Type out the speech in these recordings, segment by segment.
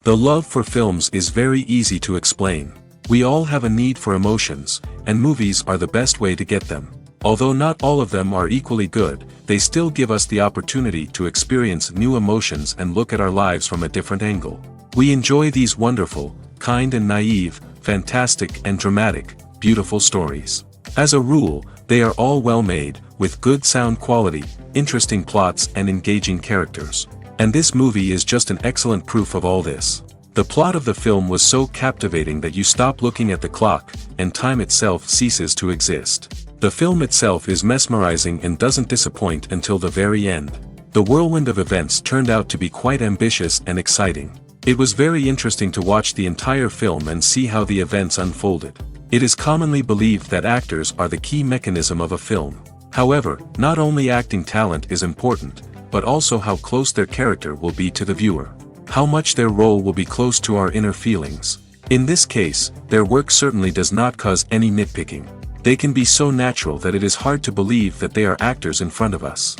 The love for films is very easy to explain. We all have a need for emotions, and movies are the best way to get them. Although not all of them are equally good, they still give us the opportunity to experience new emotions and look at our lives from a different angle. We enjoy these wonderful, kind and naive, fantastic and dramatic, beautiful stories. As a rule, they are all well made, with good sound quality, interesting plots and engaging characters. And this movie is just an excellent proof of all this. The plot of the film was so captivating that you stop looking at the clock, and time itself ceases to exist. The film itself is mesmerizing and doesn't disappoint until the very end. The whirlwind of events turned out to be quite ambitious and exciting. It was very interesting to watch the entire film and see how the events unfolded. It is commonly believed that actors are the key mechanism of a film. However, not only acting talent is important, but also how close their character will be to the viewer. How much their role will be close to our inner feelings. In this case, their work certainly does not cause any nitpicking. They can be so natural that it is hard to believe that they are actors in front of us.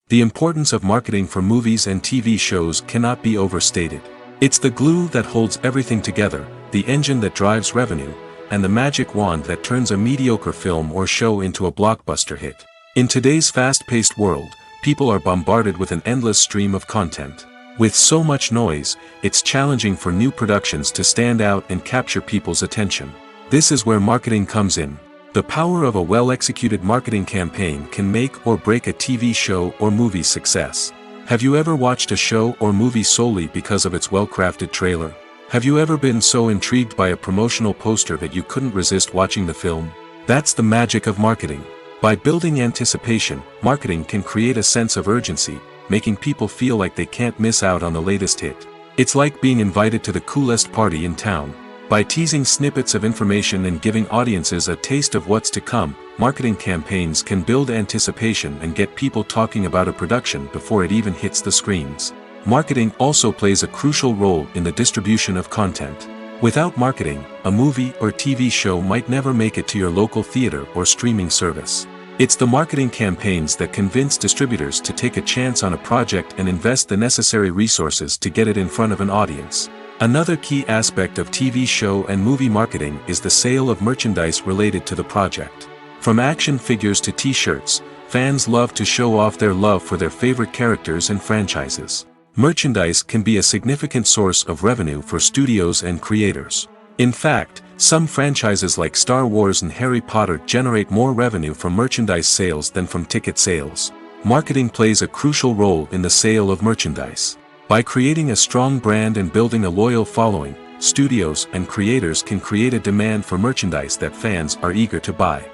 The importance of marketing for movies and TV shows cannot be overstated. It's the glue that holds everything together, the engine that drives revenue, and the magic wand that turns a mediocre film or show into a blockbuster hit. In today's fast-paced world, people are bombarded with an endless stream of content. With so much noise, it's challenging for new productions to stand out and capture people's attention. This is where marketing comes in. The power of a well-executed marketing campaign can make or break a TV show or movie's success. Have you ever watched a show or movie solely because of its well-crafted trailer? Have you ever been so intrigued by a promotional poster that you couldn't resist watching the film? That's the magic of marketing. By building anticipation, marketing can create a sense of urgency, making people feel like they can't miss out on the latest hit. It's like being invited to the coolest party in town. By teasing snippets of information and giving audiences a taste of what's to come, marketing campaigns can build anticipation and get people talking about a production before it even hits the screens. Marketing also plays a crucial role in the distribution of content. Without marketing, a movie or TV show might never make it to your local theater or streaming service. It's the marketing campaigns that convince distributors to take a chance on a project and invest the necessary resources to get it in front of an audience. Another key aspect of TV show and movie marketing is the sale of merchandise related to the project. From action figures to t-shirts, fans love to show off their love for their favorite characters and franchises. Merchandise can be a significant source of revenue for studios and creators. In fact, some franchises like Star Wars and Harry Potter generate more revenue from merchandise sales than from ticket sales. Marketing plays a crucial role in the sale of merchandise. By creating a strong brand and building a loyal following, studios and creators can create a demand for merchandise that fans are eager to buy.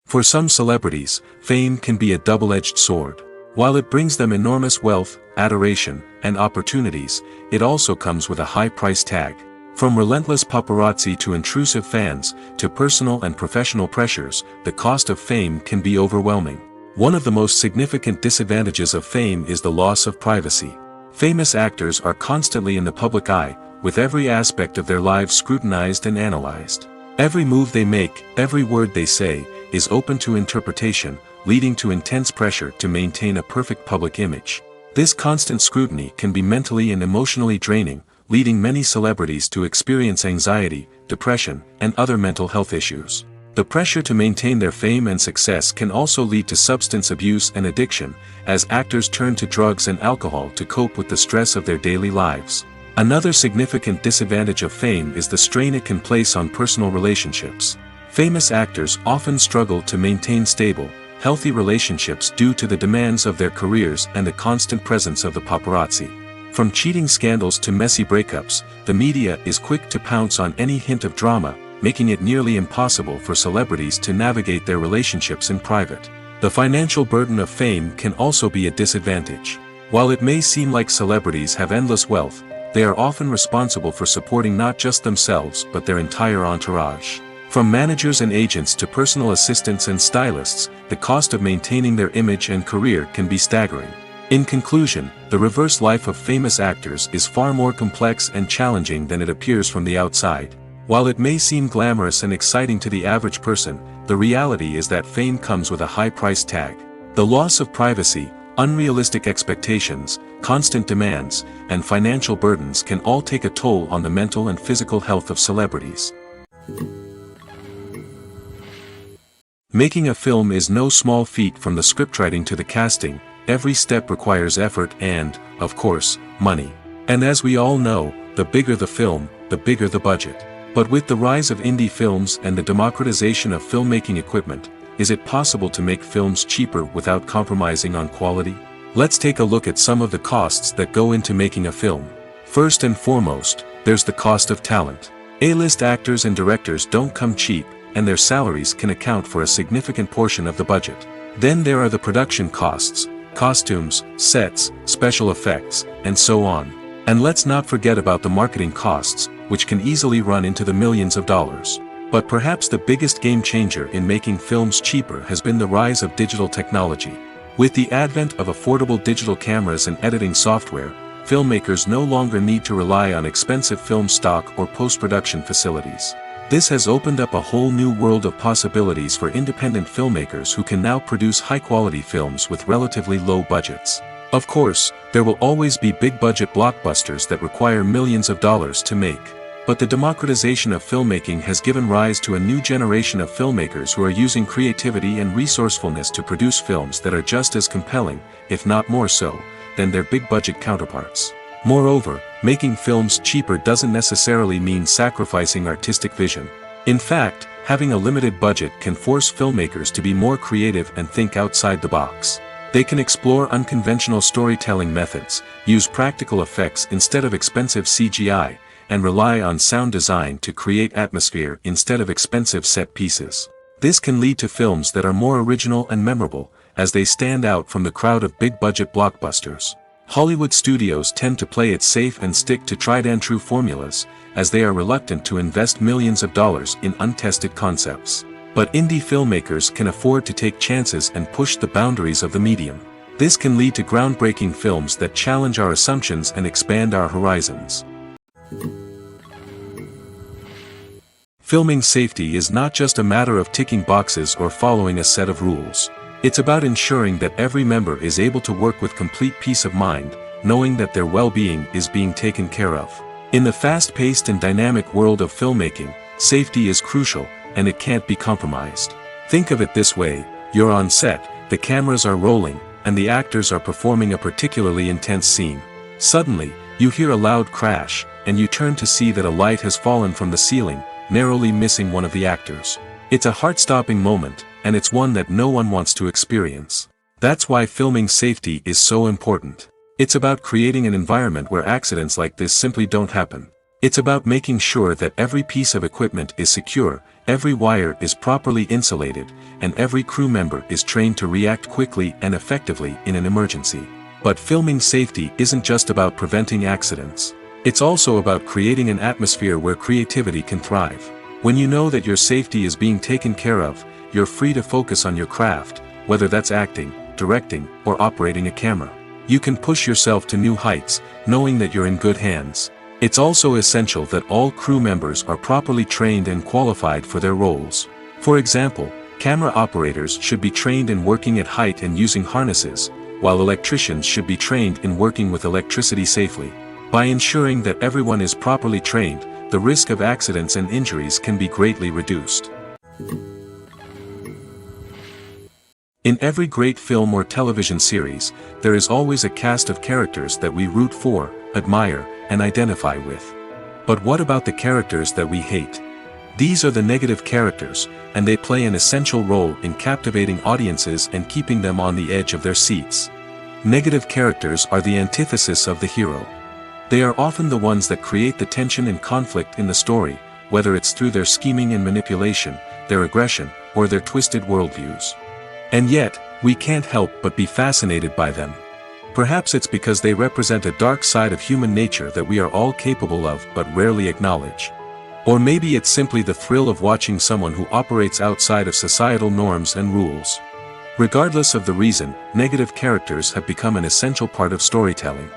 For some celebrities, fame can be a double-edged sword. While it brings them enormous wealth, adoration, and opportunities, it also comes with a high price tag. From relentless paparazzi to intrusive fans, to personal and professional pressures, the cost of fame can be overwhelming. One of the most significant disadvantages of fame is the loss of privacy. Famous actors are constantly in the public eye, with every aspect of their lives scrutinized and analyzed. Every move they make, every word they say, is open to interpretation, leading to intense pressure to maintain a perfect public image. This constant scrutiny can be mentally and emotionally draining, leading many celebrities to experience anxiety, depression, and other mental health issues. The pressure to maintain their fame and success can also lead to substance abuse and addiction, as actors turn to drugs and alcohol to cope with the stress of their daily lives. Another significant disadvantage of fame is the strain it can place on personal relationships. Famous actors often struggle to maintain stable, healthy relationships due to the demands of their careers and the constant presence of the paparazzi. From cheating scandals to messy breakups, the media is quick to pounce on any hint of drama, making it nearly impossible for celebrities to navigate their relationships in private. The financial burden of fame can also be a disadvantage. While it may seem like celebrities have endless wealth, they are often responsible for supporting not just themselves but their entire entourage. From managers and agents to personal assistants and stylists, the cost of maintaining their image and career can be staggering. In conclusion, the reverse life of famous actors is far more complex and challenging than it appears from the outside. While it may seem glamorous and exciting to the average person, the reality is that fame comes with a high price tag. The loss of privacy, unrealistic expectations, constant demands, and financial burdens can all take a toll on the mental and physical health of celebrities. Making a film is no small feat. From the scriptwriting to the casting, every step requires effort and, of course, money. And as we all know, the bigger the film, the bigger the budget. But with the rise of indie films and the democratization of filmmaking equipment, is it possible to make films cheaper without compromising on quality? Let's take a look at some of the costs that go into making a film. First and foremost, there's the cost of talent. A-list actors and directors don't come cheap, and their salaries can account for a significant portion of the budget. Then there are the production costs, costumes, sets, special effects, and so on. And let's not forget about the marketing costs, which can easily run into the millions of dollars. But perhaps the biggest game changer in making films cheaper has been the rise of digital technology. With the advent of affordable digital cameras and editing software, filmmakers no longer need to rely on expensive film stock or post-production facilities. This has opened up a whole new world of possibilities for independent filmmakers who can now produce high-quality films with relatively low budgets. Of course, there will always be big-budget blockbusters that require millions of dollars to make. But the democratization of filmmaking has given rise to a new generation of filmmakers who are using creativity and resourcefulness to produce films that are just as compelling, if not more so, than their big-budget counterparts. Moreover, making films cheaper doesn't necessarily mean sacrificing artistic vision. In fact, having a limited budget can force filmmakers to be more creative and think outside the box. They can explore unconventional storytelling methods, use practical effects instead of expensive CGI, and rely on sound design to create atmosphere instead of expensive set pieces. This can lead to films that are more original and memorable, as they stand out from the crowd of big-budget blockbusters. Hollywood studios tend to play it safe and stick to tried-and-true formulas, as they are reluctant to invest millions of dollars in untested concepts. But indie filmmakers can afford to take chances and push the boundaries of the medium. This can lead to groundbreaking films that challenge our assumptions and expand our horizons. Filming safety is not just a matter of ticking boxes or following a set of rules. It's about ensuring that every member is able to work with complete peace of mind, knowing that their well-being is being taken care of. In the fast-paced and dynamic world of filmmaking, safety is crucial, and it can't be compromised. Think of it this way: you're on set, the cameras are rolling, and the actors are performing a particularly intense scene. Suddenly, you hear a loud crash, and you turn to see that a light has fallen from the ceiling, narrowly missing one of the actors. It's a heart-stopping moment, and it's one that no one wants to experience. That's why filming safety is so important. It's about creating an environment where accidents like this simply don't happen. It's about making sure that every piece of equipment is secure, every wire is properly insulated, and every crew member is trained to react quickly and effectively in an emergency. But filming safety isn't just about preventing accidents. It's also about creating an atmosphere where creativity can thrive. When you know that your safety is being taken care of, you're free to focus on your craft, whether that's acting, directing, or operating a camera. You can push yourself to new heights, knowing that you're in good hands. It's also essential that all crew members are properly trained and qualified for their roles. For example, camera operators should be trained in working at height and using harnesses, while electricians should be trained in working with electricity safely. By ensuring that everyone is properly trained, the risk of accidents and injuries can be greatly reduced. In every great film or television series, there is always a cast of characters that we root for, admire, and identify with. But what about the characters that we hate? These are the negative characters, and they play an essential role in captivating audiences and keeping them on the edge of their seats. Negative characters are the antithesis of the hero. They are often the ones that create the tension and conflict in the story, whether it's through their scheming and manipulation, their aggression, or their twisted worldviews. And yet, we can't help but be fascinated by them. Perhaps it's because they represent a dark side of human nature that we are all capable of but rarely acknowledge. Or maybe it's simply the thrill of watching someone who operates outside of societal norms and rules. Regardless of the reason, negative characters have become an essential part of storytelling.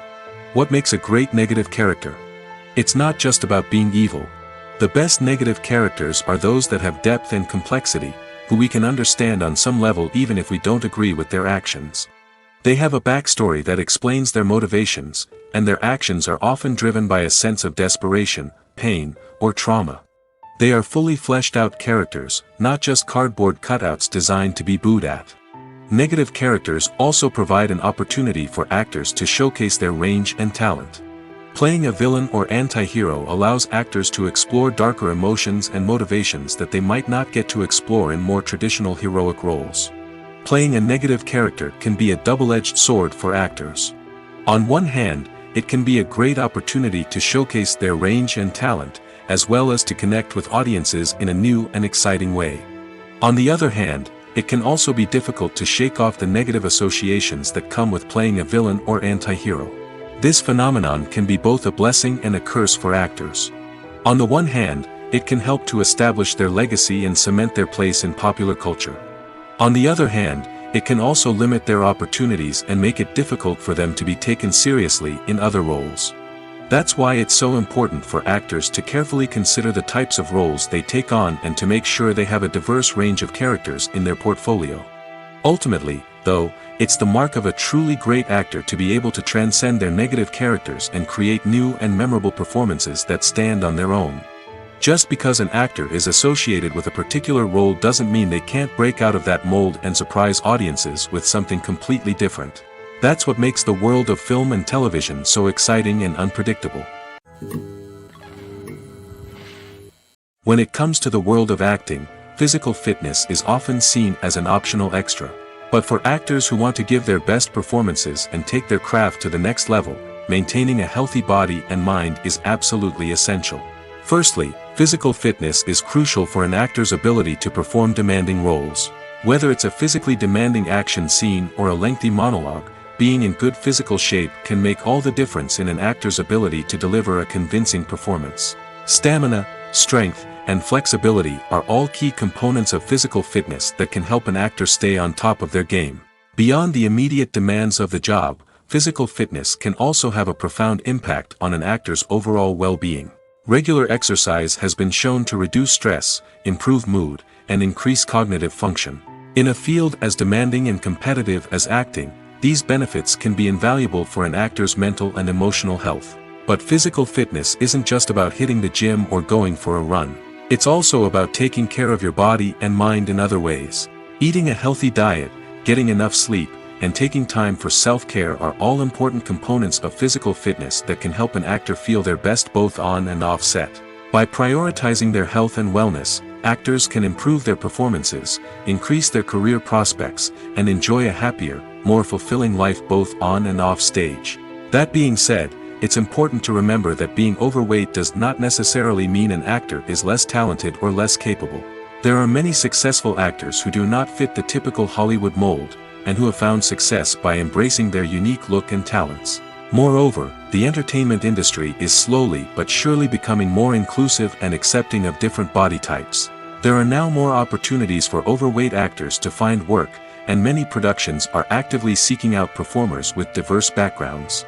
What makes a great negative character? It's not just about being evil. The best negative characters are those that have depth and complexity, who we can understand on some level even if we don't agree with their actions. They have a backstory that explains their motivations, and their actions are often driven by a sense of desperation, pain, or trauma. They are fully fleshed out characters, not just cardboard cutouts designed to be booed at. Negative characters also provide an opportunity for actors to showcase their range and talent. Playing a villain or anti-hero allows actors to explore darker emotions and motivations that they might not get to explore in more traditional heroic roles. Playing a negative character can be a double-edged sword for actors. On one hand, it can be a great opportunity to showcase their range and talent, as well as to connect with audiences in a new and exciting way. On the other hand, it can also be difficult to shake off the negative associations that come with playing a villain or anti-hero. This phenomenon can be both a blessing and a curse for actors. On the one hand, it can help to establish their legacy and cement their place in popular culture. On the other hand, it can also limit their opportunities and make it difficult for them to be taken seriously in other roles. That's why it's so important for actors to carefully consider the types of roles they take on and to make sure they have a diverse range of characters in their portfolio. Ultimately, though, it's the mark of a truly great actor to be able to transcend their negative characters and create new and memorable performances that stand on their own. Just because an actor is associated with a particular role doesn't mean they can't break out of that mold and surprise audiences with something completely different. That's what makes the world of film and television so exciting and unpredictable. When it comes to the world of acting, physical fitness is often seen as an optional extra. But for actors who want to give their best performances and take their craft to the next level, maintaining a healthy body and mind is absolutely essential. Firstly, physical fitness is crucial for an actor's ability to perform demanding roles. Whether it's a physically demanding action scene or a lengthy monologue, being in good physical shape can make all the difference in an actor's ability to deliver a convincing performance. Stamina, strength, and flexibility are all key components of physical fitness that can help an actor stay on top of their game. Beyond the immediate demands of the job, physical fitness can also have a profound impact on an actor's overall well-being. Regular exercise has been shown to reduce stress, improve mood, and increase cognitive function. In a field as demanding and competitive as acting, these benefits can be invaluable for an actor's mental and emotional health. But physical fitness isn't just about hitting the gym or going for a run. It's also about taking care of your body and mind in other ways. Eating a healthy diet, getting enough sleep, and taking time for self-care are all important components of physical fitness that can help an actor feel their best both on and off set. By prioritizing their health and wellness, actors can improve their performances, increase their career prospects, and enjoy a happier, more fulfilling life both on and off stage. That being said, it's important to remember that being overweight does not necessarily mean an actor is less talented or less capable. There are many successful actors who do not fit the typical Hollywood mold, and who have found success by embracing their unique look and talents. Moreover, the entertainment industry is slowly but surely becoming more inclusive and accepting of different body types. There are now more opportunities for overweight actors to find work, and many productions are actively seeking out performers with diverse backgrounds.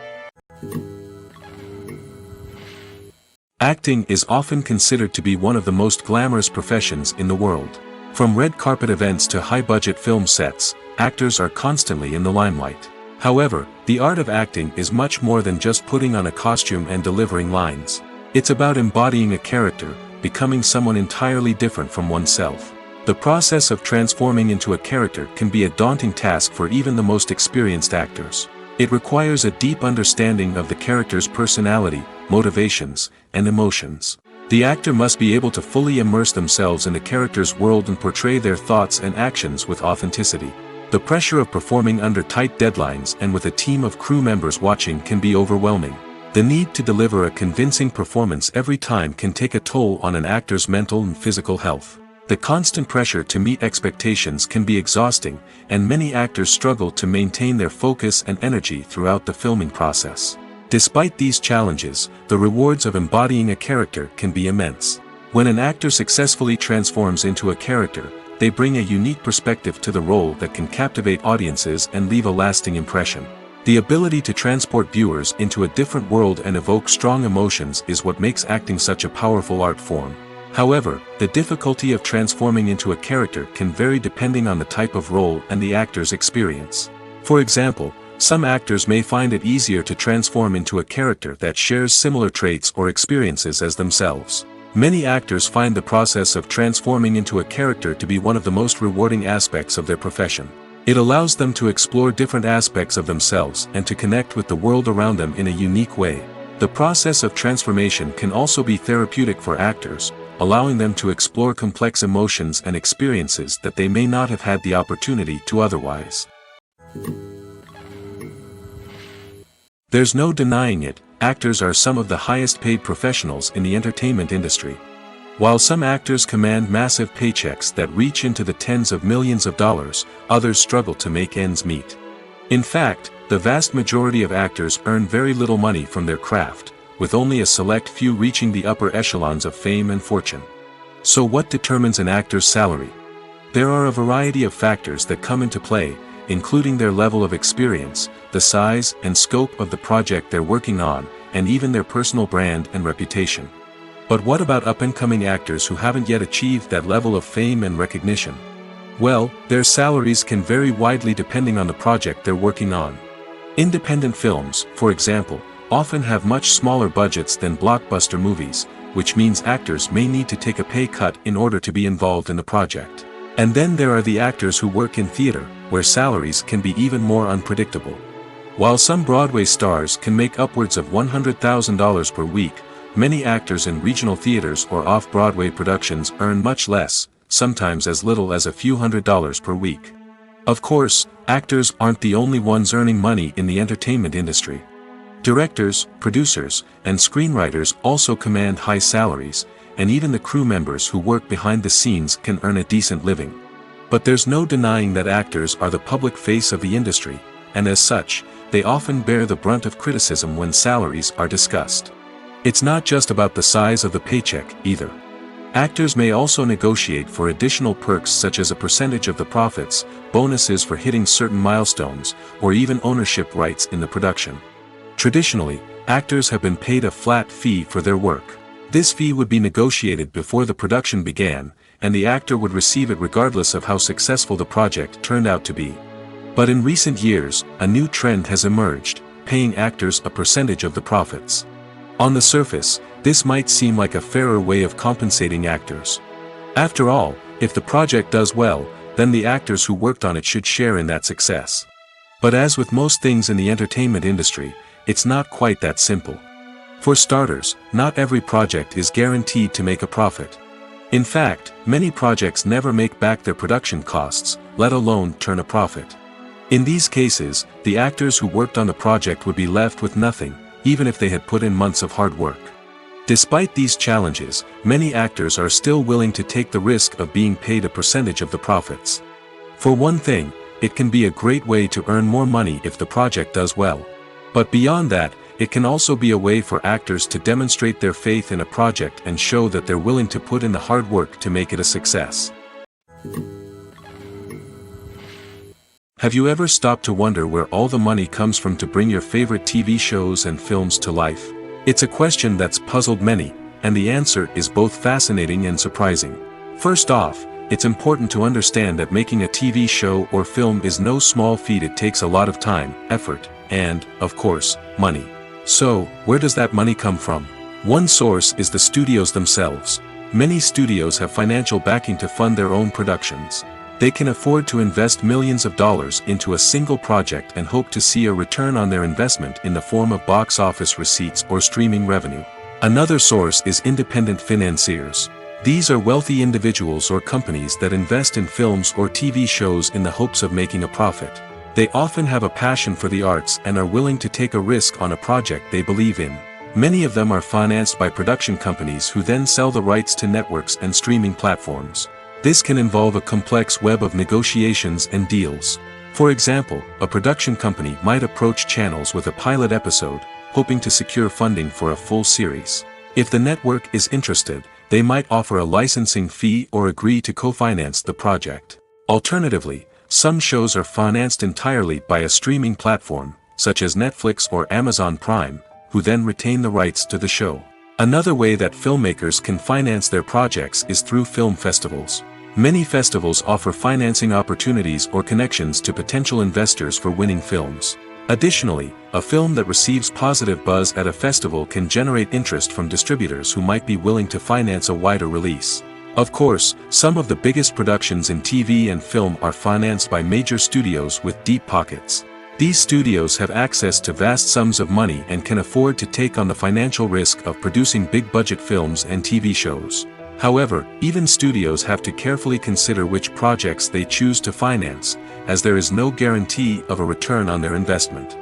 Acting is often considered to be one of the most glamorous professions in the world. From red carpet events to high-budget film sets, actors are constantly in the limelight. However, the art of acting is much more than just putting on a costume and delivering lines. It's about embodying a character, becoming someone entirely different from oneself. The process of transforming into a character can be a daunting task for even the most experienced actors. It requires a deep understanding of the character's personality, motivations, and emotions. The actor must be able to fully immerse themselves in the character's world and portray their thoughts and actions with authenticity. The pressure of performing under tight deadlines and with a team of crew members watching can be overwhelming. The need to deliver a convincing performance every time can take a toll on an actor's mental and physical health. The constant pressure to meet expectations can be exhausting, and many actors struggle to maintain their focus and energy throughout the filming process. Despite these challenges, the rewards of embodying a character can be immense. When an actor successfully transforms into a character, they bring a unique perspective to the role that can captivate audiences and leave a lasting impression. The ability to transport viewers into a different world and evoke strong emotions is what makes acting such a powerful art form. However, the difficulty of transforming into a character can vary depending on the type of role and the actor's experience. For example, some actors may find it easier to transform into a character that shares similar traits or experiences as themselves. Many actors find the process of transforming into a character to be one of the most rewarding aspects of their profession. It allows them to explore different aspects of themselves and to connect with the world around them in a unique way. The process of transformation can also be therapeutic for actors, allowing them to explore complex emotions and experiences that they may not have had the opportunity to otherwise. There's no denying it, actors are some of the highest paid professionals in the entertainment industry. While some actors command massive paychecks that reach into the tens of millions of dollars, others struggle to make ends meet. In fact, the vast majority of actors earn very little money from their craft, with only a select few reaching the upper echelons of fame and fortune. So what determines an actor's salary? There are a variety of factors that come into play, including their level of experience, the size and scope of the project they're working on, and even their personal brand and reputation. But what about up-and-coming actors who haven't yet achieved that level of fame and recognition? Well, their salaries can vary widely depending on the project they're working on. Independent films, for example, often have much smaller budgets than blockbuster movies, which means actors may need to take a pay cut in order to be involved in the project. And then there are the actors who work in theater, where salaries can be even more unpredictable. While some Broadway stars can make upwards of $100,000 per week, many actors in regional theaters or off-Broadway productions earn much less, sometimes as little as a few $100s per week. Of course, actors aren't the only ones earning money in the entertainment industry. Directors, producers, and screenwriters also command high salaries, and even the crew members who work behind the scenes can earn a decent living. But there's no denying that actors are the public face of the industry, and as such, they often bear the brunt of criticism when salaries are discussed. It's not just about the size of the paycheck, either. Actors may also negotiate for additional perks such as a percentage of the profits, bonuses for hitting certain milestones, or even ownership rights in the production. Traditionally, actors have been paid a flat fee for their work. This fee would be negotiated before the production began, and the actor would receive it regardless of how successful the project turned out to be. But in recent years, a new trend has emerged, paying actors a percentage of the profits. On the surface, this might seem like a fairer way of compensating actors. After all, if the project does well, then the actors who worked on it should share in that success. But as with most things in the entertainment industry, it's not quite that simple. For starters, not every project is guaranteed to make a profit. In fact, many projects never make back their production costs, let alone turn a profit. In these cases, the actors who worked on the project would be left with nothing, even if they had put in months of hard work. Despite these challenges, many actors are still willing to take the risk of being paid a percentage of the profits. For one thing, it can be a great way to earn more money if the project does well. But beyond that, it can also be a way for actors to demonstrate their faith in a project and show that they're willing to put in the hard work to make it a success. Have you ever stopped to wonder where all the money comes from to bring your favorite TV shows and films to life? It's a question that's puzzled many, and the answer is both fascinating and surprising. First off, it's important to understand that making a TV show or film is no small feat. It takes a lot of time, effort, and, of course, money. So, where does that money come from? One source is the studios themselves. Many studios have financial backing to fund their own productions. They can afford to invest millions of dollars into a single project and hope to see a return on their investment in the form of box office receipts or streaming revenue. Another source is independent financiers. These are wealthy individuals or companies that invest in films or TV shows in the hopes of making a profit. They often have a passion for the arts and are willing to take a risk on a project they believe in. Many of them are financed by production companies who then sell the rights to networks and streaming platforms. This can involve a complex web of negotiations and deals. For example, a production company might approach channels with a pilot episode, hoping to secure funding for a full series. If the network is interested, they might offer a licensing fee or agree to co-finance the project. Alternatively, some shows are financed entirely by a streaming platform, such as Netflix or Amazon Prime, who then retain the rights to the show. Another way that filmmakers can finance their projects is through film festivals. Many festivals offer financing opportunities or connections to potential investors for winning films. Additionally, a film that receives positive buzz at a festival can generate interest from distributors who might be willing to finance a wider release. Of course, some of the biggest productions in TV and film are financed by major studios with deep pockets. These studios have access to vast sums of money and can afford to take on the financial risk of producing big-budget films and TV shows. However, even studios have to carefully consider which projects they choose to finance, as there is no guarantee of a return on their investment.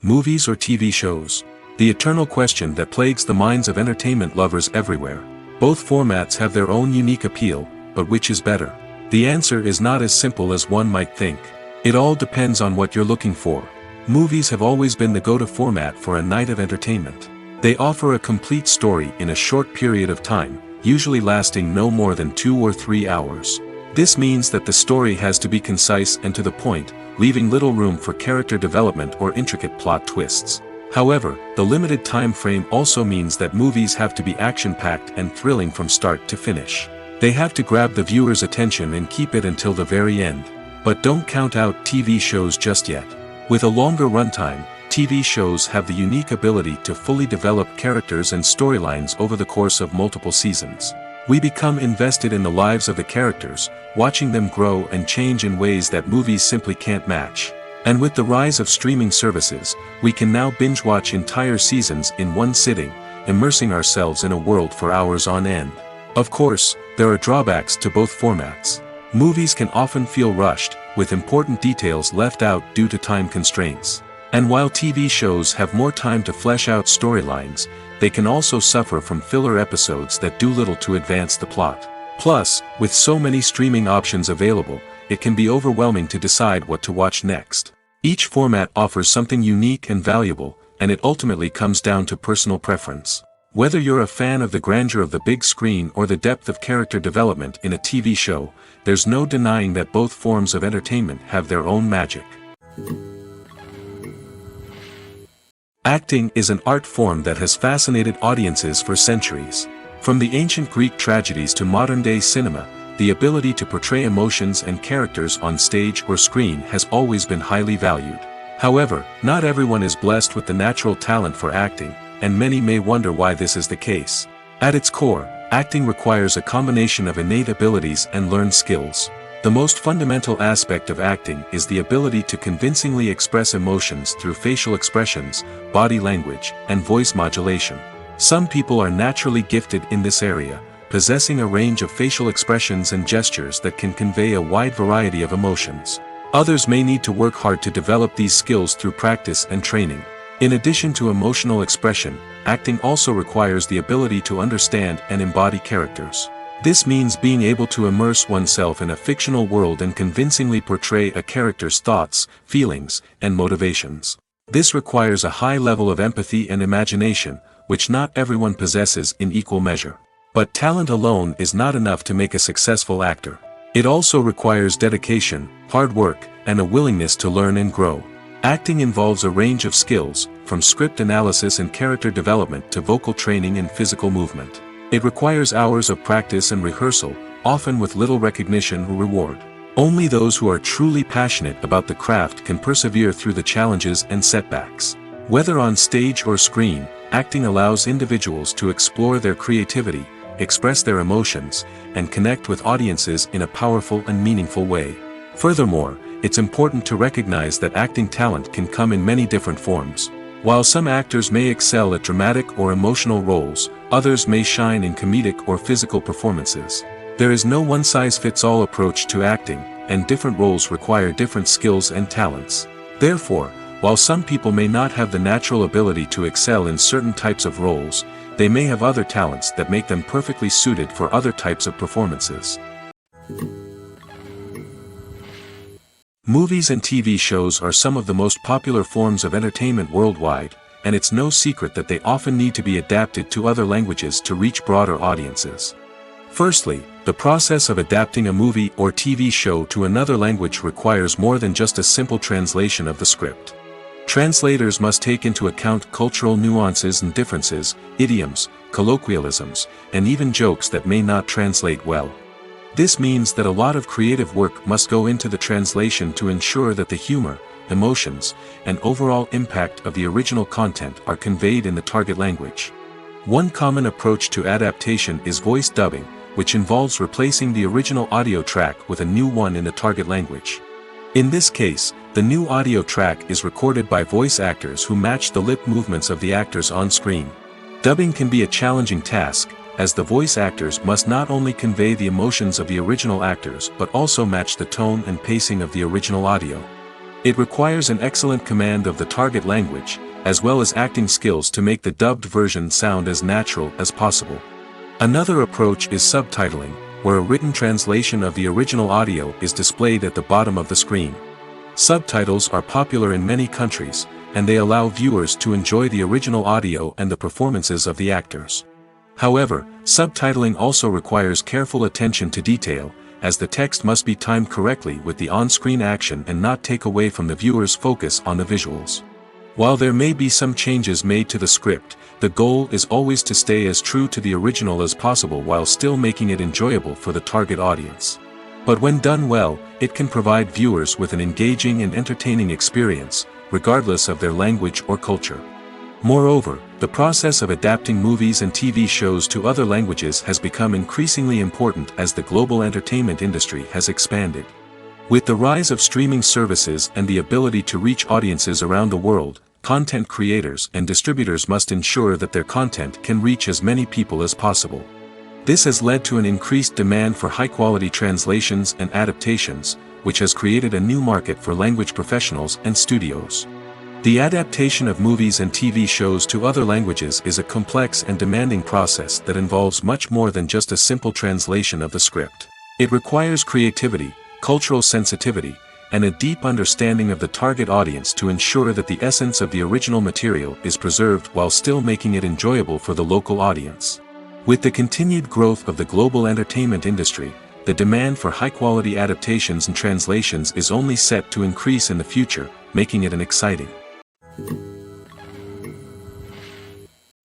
Movies or TV shows? The eternal question that plagues the minds of entertainment lovers everywhere. Both formats have their own unique appeal, but which is better? The answer is not as simple as one might think. It all depends on what you're looking for. Movies have always been the go-to format for a night of entertainment. They offer a complete story in a short period of time, usually lasting no more than 2 or 3 hours. This means that the story has to be concise and to the point, leaving little room for character development or intricate plot twists. However, the limited time frame also means that movies have to be action-packed and thrilling from start to finish. They have to grab the viewer's attention and keep it until the very end. But don't count out TV shows just yet. With a longer runtime, TV shows have the unique ability to fully develop characters and storylines over the course of multiple seasons. We become invested in the lives of the characters, watching them grow and change in ways that movies simply can't match. And with the rise of streaming services, we can now binge-watch entire seasons in one sitting, immersing ourselves in a world for hours on end. Of course, there are drawbacks to both formats. Movies can often feel rushed, with important details left out due to time constraints. And while TV shows have more time to flesh out storylines, they can also suffer from filler episodes that do little to advance the plot. Plus, with so many streaming options available, it can be overwhelming to decide what to watch next. Each format offers something unique and valuable, and it ultimately comes down to personal preference. Whether you're a fan of the grandeur of the big screen or the depth of character development in a TV show, there's no denying that both forms of entertainment have their own magic. Acting is an art form that has fascinated audiences for centuries. From the ancient Greek tragedies to modern-day cinema, the ability to portray emotions and characters on stage or screen has always been highly valued. However, not everyone is blessed with the natural talent for acting, and many may wonder why this is the case. At its core, acting requires a combination of innate abilities and learned skills. The most fundamental aspect of acting is the ability to convincingly express emotions through facial expressions, body language, and voice modulation. Some people are naturally gifted in this area, possessing a range of facial expressions and gestures that can convey a wide variety of emotions. Others may need to work hard to develop these skills through practice and training. In addition to emotional expression, acting also requires the ability to understand and embody characters. This means being able to immerse oneself in a fictional world and convincingly portray a character's thoughts, feelings, and motivations. This requires a high level of empathy and imagination, which not everyone possesses in equal measure. But talent alone is not enough to make a successful actor. It also requires dedication, hard work, and a willingness to learn and grow. Acting involves a range of skills, from script analysis and character development to vocal training and physical movement. It requires hours of practice and rehearsal, often with little recognition or reward. Only those who are truly passionate about the craft can persevere through the challenges and setbacks. Whether on stage or screen, acting allows individuals to explore their creativity, express their emotions, and connect with audiences in a powerful and meaningful way. Furthermore, it's important to recognize that acting talent can come in many different forms. While some actors may excel at dramatic or emotional roles, others may shine in comedic or physical performances. There is no one-size-fits-all approach to acting, and different roles require different skills and talents. Therefore, while some people may not have the natural ability to excel in certain types of roles, they may have other talents that make them perfectly suited for other types of performances. Movies and TV shows are some of the most popular forms of entertainment worldwide, and it's no secret that they often need to be adapted to other languages to reach broader audiences. Firstly, the process of adapting a movie or TV show to another language requires more than just a simple translation of the script. Translators must take into account cultural nuances and differences, idioms, colloquialisms, and even jokes that may not translate well. This means that a lot of creative work must go into the translation to ensure that the humor, emotions, and overall impact of the original content are conveyed in the target language. One common approach to adaptation is voice dubbing, which involves replacing the original audio track with a new one in the target language. In this case, the new audio track is recorded by voice actors who match the lip movements of the actors on screen. Dubbing can be a challenging task, as the voice actors must not only convey the emotions of the original actors but also match the tone and pacing of the original audio. It requires an excellent command of the target language, as well as acting skills to make the dubbed version sound as natural as possible. Another approach is subtitling, where a written translation of the original audio is displayed at the bottom of the screen. Subtitles are popular in many countries, and they allow viewers to enjoy the original audio and the performances of the actors. However, subtitling also requires careful attention to detail, as the text must be timed correctly with the on-screen action and not take away from the viewer's focus on the visuals. While there may be some changes made to the script, the goal is always to stay as true to the original as possible while still making it enjoyable for the target audience. But when done well, it can provide viewers with an engaging and entertaining experience, regardless of their language or culture. Moreover, the process of adapting movies and TV shows to other languages has become increasingly important as the global entertainment industry has expanded. With the rise of streaming services and the ability to reach audiences around the world, content creators and distributors must ensure that their content can reach as many people as possible. This has led to an increased demand for high-quality translations and adaptations, which has created a new market for language professionals and studios. The adaptation of movies and TV shows to other languages is a complex and demanding process that involves much more than just a simple translation of the script. It requires creativity, cultural sensitivity, and a deep understanding of the target audience to ensure that the essence of the original material is preserved while still making it enjoyable for the local audience. With the continued growth of the global entertainment industry, the demand for high-quality adaptations and translations is only set to increase in the future, making it exciting.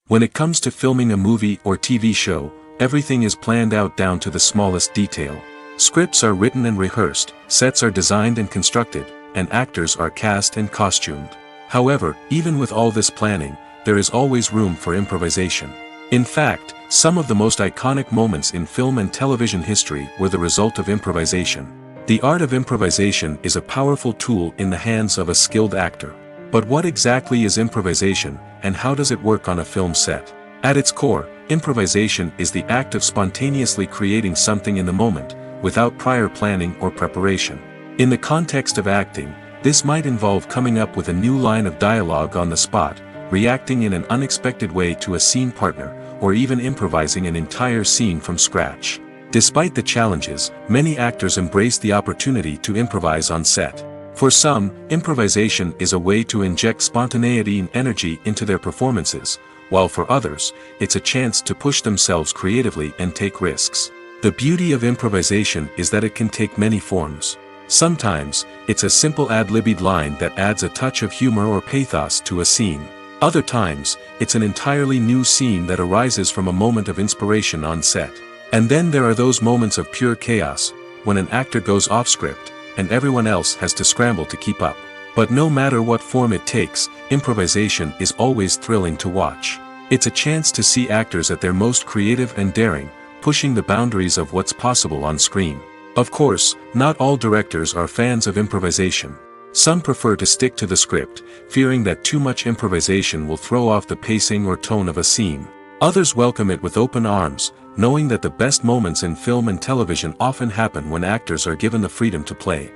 When it comes to filming a movie or TV show, everything is planned out down to the smallest detail. Scripts are written and rehearsed, sets are designed and constructed, and actors are cast and costumed. However, even with all this planning, there is always room for improvisation. In fact, some of the most iconic moments in film and television history were the result of improvisation. The art of improvisation is a powerful tool in the hands of a skilled actor. But what exactly is improvisation, and how does it work on a film set? At its core, improvisation is the act of spontaneously creating something in the moment, without prior planning or preparation. In the context of acting, this might involve coming up with a new line of dialogue on the spot, reacting in an unexpected way to a scene partner, or even improvising an entire scene from scratch. Despite the challenges, many actors embrace the opportunity to improvise on set. For some, improvisation is a way to inject spontaneity and energy into their performances, while for others, it's a chance to push themselves creatively and take risks. The beauty of improvisation is that it can take many forms. Sometimes, it's a simple ad-libbed line that adds a touch of humor or pathos to a scene. Other times, it's an entirely new scene that arises from a moment of inspiration on set. And then there are those moments of pure chaos, when an actor goes off script, and everyone else has to scramble to keep up. But no matter what form it takes, improvisation is always thrilling to watch. It's a chance to see actors at their most creative and daring, pushing the boundaries of what's possible on screen. Of course, not all directors are fans of improvisation. Some prefer to stick to the script, fearing that too much improvisation will throw off the pacing or tone of a scene. Others welcome it with open arms, knowing that the best moments in film and television often happen when actors are given the freedom to play.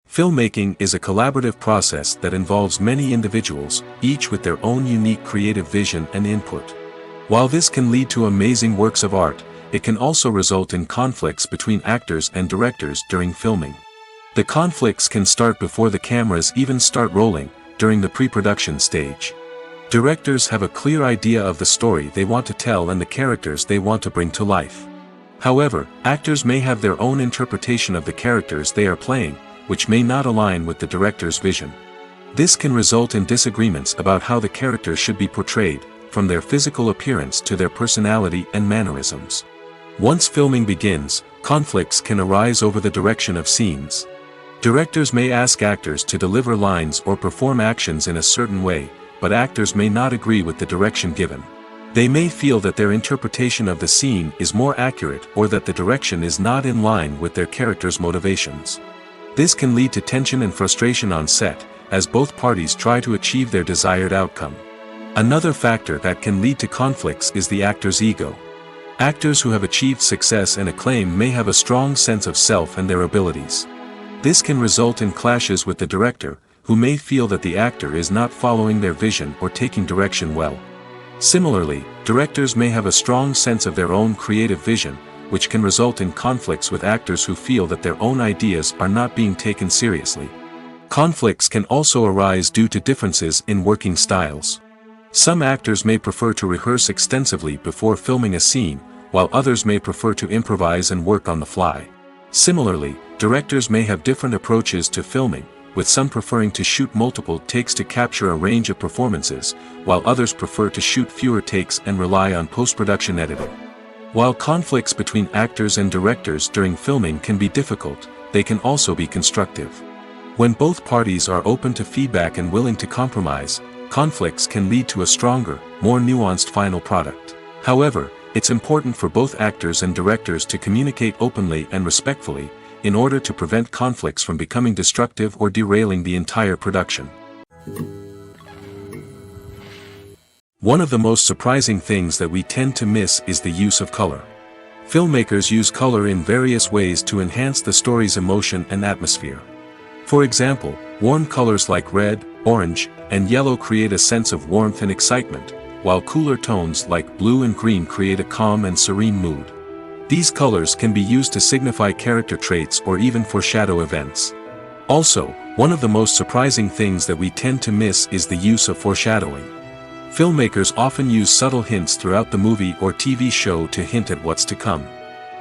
Filmmaking is a collaborative process that involves many individuals, each with their own unique creative vision and input. While this can lead to amazing works of art, it can also result in conflicts between actors and directors during filming. The conflicts can start before the cameras even start rolling, during the pre-production stage. Directors have a clear idea of the story they want to tell and the characters they want to bring to life. However, actors may have their own interpretation of the characters they are playing, which may not align with the director's vision. This can result in disagreements about how the character should be portrayed, from their physical appearance to their personality and mannerisms. Once filming begins, conflicts can arise over the direction of scenes. Directors may ask actors to deliver lines or perform actions in a certain way, but actors may not agree with the direction given. They may feel that their interpretation of the scene is more accurate or that the direction is not in line with their character's motivations. This can lead to tension and frustration on set, as both parties try to achieve their desired outcome. Another factor that can lead to conflicts is the actor's ego. Actors who have achieved success and acclaim may have a strong sense of self and their abilities. This can result in clashes with the director, who may feel that the actor is not following their vision or taking direction well. Similarly, directors may have a strong sense of their own creative vision, which can result in conflicts with actors who feel that their own ideas are not being taken seriously. Conflicts can also arise due to differences in working styles. Some actors may prefer to rehearse extensively before filming a scene, while others may prefer to improvise and work on the fly. Similarly, directors may have different approaches to filming, with some preferring to shoot multiple takes to capture a range of performances, while others prefer to shoot fewer takes and rely on post-production editing. While conflicts between actors and directors during filming can be difficult, they can also be constructive. When both parties are open to feedback and willing to compromise, conflicts can lead to a stronger, more nuanced final product. However, it's important for both actors and directors to communicate openly and respectfully, in order to prevent conflicts from becoming destructive or derailing the entire production. One of the most surprising things that we tend to miss is the use of color. Filmmakers use color in various ways to enhance the story's emotion and atmosphere. For example, warm colors like red, orange, and yellow create a sense of warmth and excitement, while cooler tones like blue and green create a calm and serene mood. These colors can be used to signify character traits or even foreshadow events. Also, one of the most surprising things that we tend to miss is the use of foreshadowing. Filmmakers often use subtle hints throughout the movie or TV show to hint at what's to come.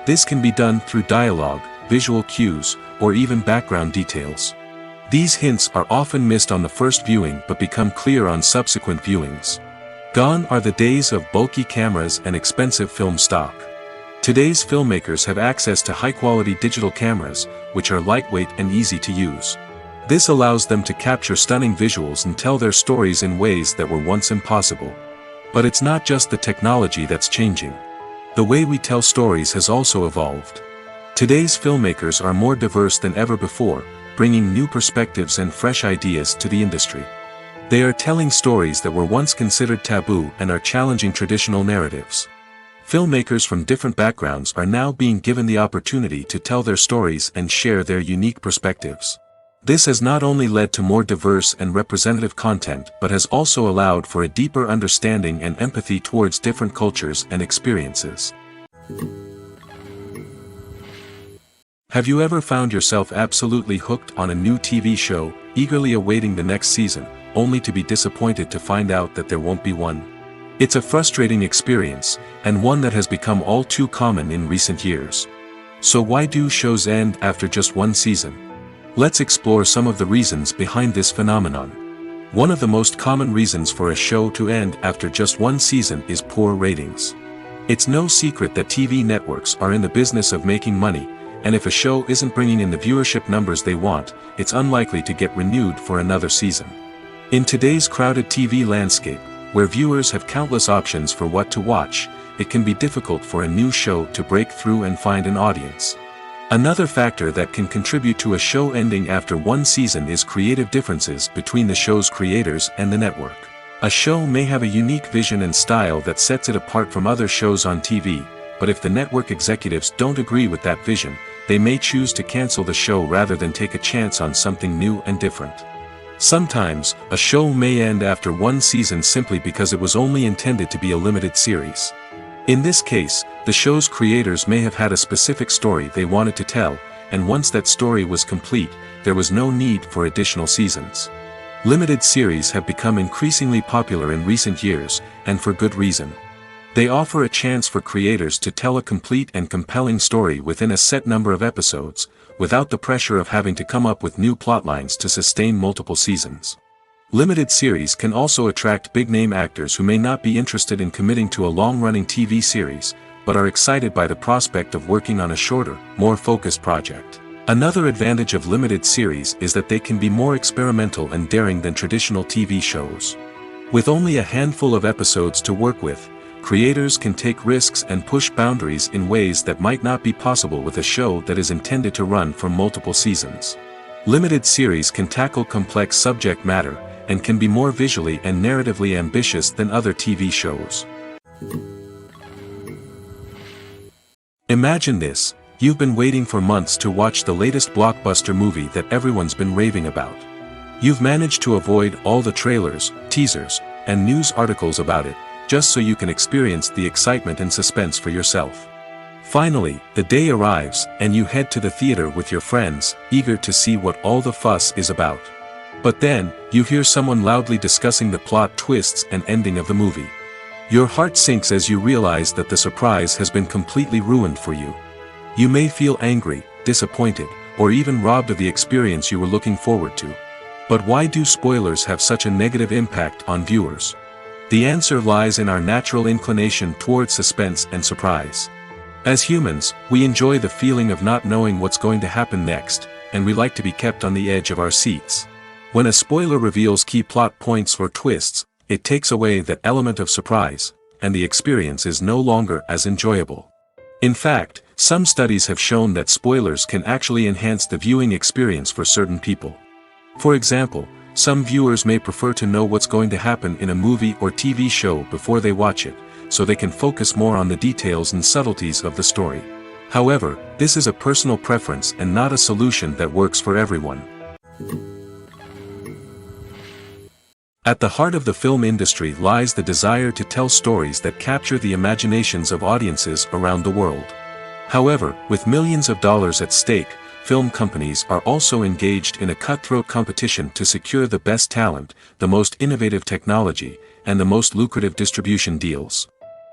This can be done through dialogue, visual cues, or even background details. These hints are often missed on the first viewing but become clear on subsequent viewings. Gone are the days of bulky cameras and expensive film stock. Today's filmmakers have access to high-quality digital cameras, which are lightweight and easy to use. This allows them to capture stunning visuals and tell their stories in ways that were once impossible. But it's not just the technology that's changing. The way we tell stories has also evolved. Today's filmmakers are more diverse than ever before, bringing new perspectives and fresh ideas to the industry. They are telling stories that were once considered taboo and are challenging traditional narratives. Filmmakers from different backgrounds are now being given the opportunity to tell their stories and share their unique perspectives. This has not only led to more diverse and representative content but has also allowed for a deeper understanding and empathy towards different cultures and experiences. Have you ever found yourself absolutely hooked on a new TV show, eagerly awaiting the next season, only to be disappointed to find out that there won't be one? It's a frustrating experience, and one that has become all too common in recent years. So why do shows end after just one season? Let's explore some of the reasons behind this phenomenon. One of the most common reasons for a show to end after just one season is poor ratings. It's no secret that TV networks are in the business of making money, and if a show isn't bringing in the viewership numbers they want, it's unlikely to get renewed for another season. In today's crowded TV landscape, where viewers have countless options for what to watch, it can be difficult for a new show to break through and find an audience. Another factor that can contribute to a show ending after one season is creative differences between the show's creators and the network. A show may have a unique vision and style that sets it apart from other shows on TV, but if the network executives don't agree with that vision, they may choose to cancel the show rather than take a chance on something new and different. Sometimes, a show may end after one season simply because it was only intended to be a limited series. In this case, the show's creators may have had a specific story they wanted to tell, and once that story was complete, there was no need for additional seasons. Limited series have become increasingly popular in recent years, and for good reason. They offer a chance for creators to tell a complete and compelling story within a set number of episodes, without the pressure of having to come up with new plotlines to sustain multiple seasons. Limited series can also attract big-name actors who may not be interested in committing to a long-running TV series, but are excited by the prospect of working on a shorter, more focused project. Another advantage of limited series is that they can be more experimental and daring than traditional TV shows. With only a handful of episodes to work with, creators can take risks and push boundaries in ways that might not be possible with a show that is intended to run for multiple seasons. Limited series can tackle complex subject matter, and can be more visually and narratively ambitious than other TV shows. Imagine this: you've been waiting for months to watch the latest blockbuster movie that everyone's been raving about. You've managed to avoid all the trailers, teasers, and news articles about it, just so you can experience the excitement and suspense for yourself. Finally, the day arrives, and you head to the theater with your friends, eager to see what all the fuss is about. But then, you hear someone loudly discussing the plot twists and ending of the movie. Your heart sinks as you realize that the surprise has been completely ruined for you. You may feel angry, disappointed, or even robbed of the experience you were looking forward to. But why do spoilers have such a negative impact on viewers? The answer lies in our natural inclination towards suspense and surprise. As humans, we enjoy the feeling of not knowing what's going to happen next, and we like to be kept on the edge of our seats. When a spoiler reveals key plot points or twists, it takes away that element of surprise, and the experience is no longer as enjoyable. In fact, some studies have shown that spoilers can actually enhance the viewing experience for certain people. For example, some viewers may prefer to know what's going to happen in a movie or TV show before they watch it, so they can focus more on the details and subtleties of the story. However, this is a personal preference and not a solution that works for everyone. At the heart of the film industry lies the desire to tell stories that capture the imaginations of audiences around the world. However, with millions of dollars at stake, film companies are also engaged in a cutthroat competition to secure the best talent, the most innovative technology, and the most lucrative distribution deals.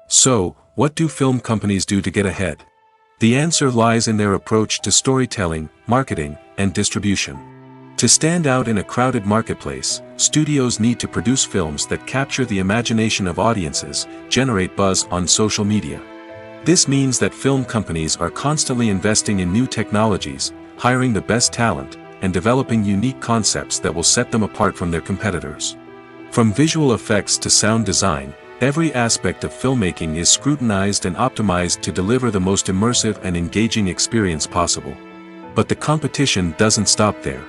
So, what do film companies do to get ahead? The answer lies in their approach to storytelling, marketing, and distribution. To stand out in a crowded marketplace, studios need to produce films that capture the imagination of audiences, generate buzz on social media. This means that film companies are constantly investing in new technologies, hiring the best talent, and developing unique concepts that will set them apart from their competitors. From visual effects to sound design, every aspect of filmmaking is scrutinized and optimized to deliver the most immersive and engaging experience possible. But the competition doesn't stop there.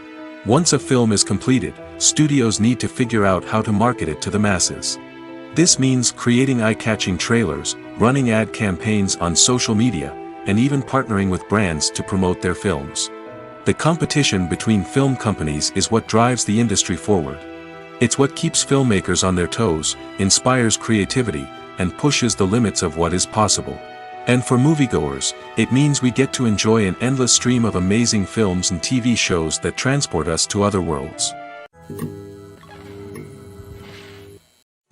Once a film is completed, studios need to figure out how to market it to the masses. This means creating eye-catching trailers, running ad campaigns on social media, and even partnering with brands to promote their films. The competition between film companies is what drives the industry forward. It's what keeps filmmakers on their toes, inspires creativity, and pushes the limits of what is possible. And for moviegoers, it means we get to enjoy an endless stream of amazing films and TV shows that transport us to other worlds.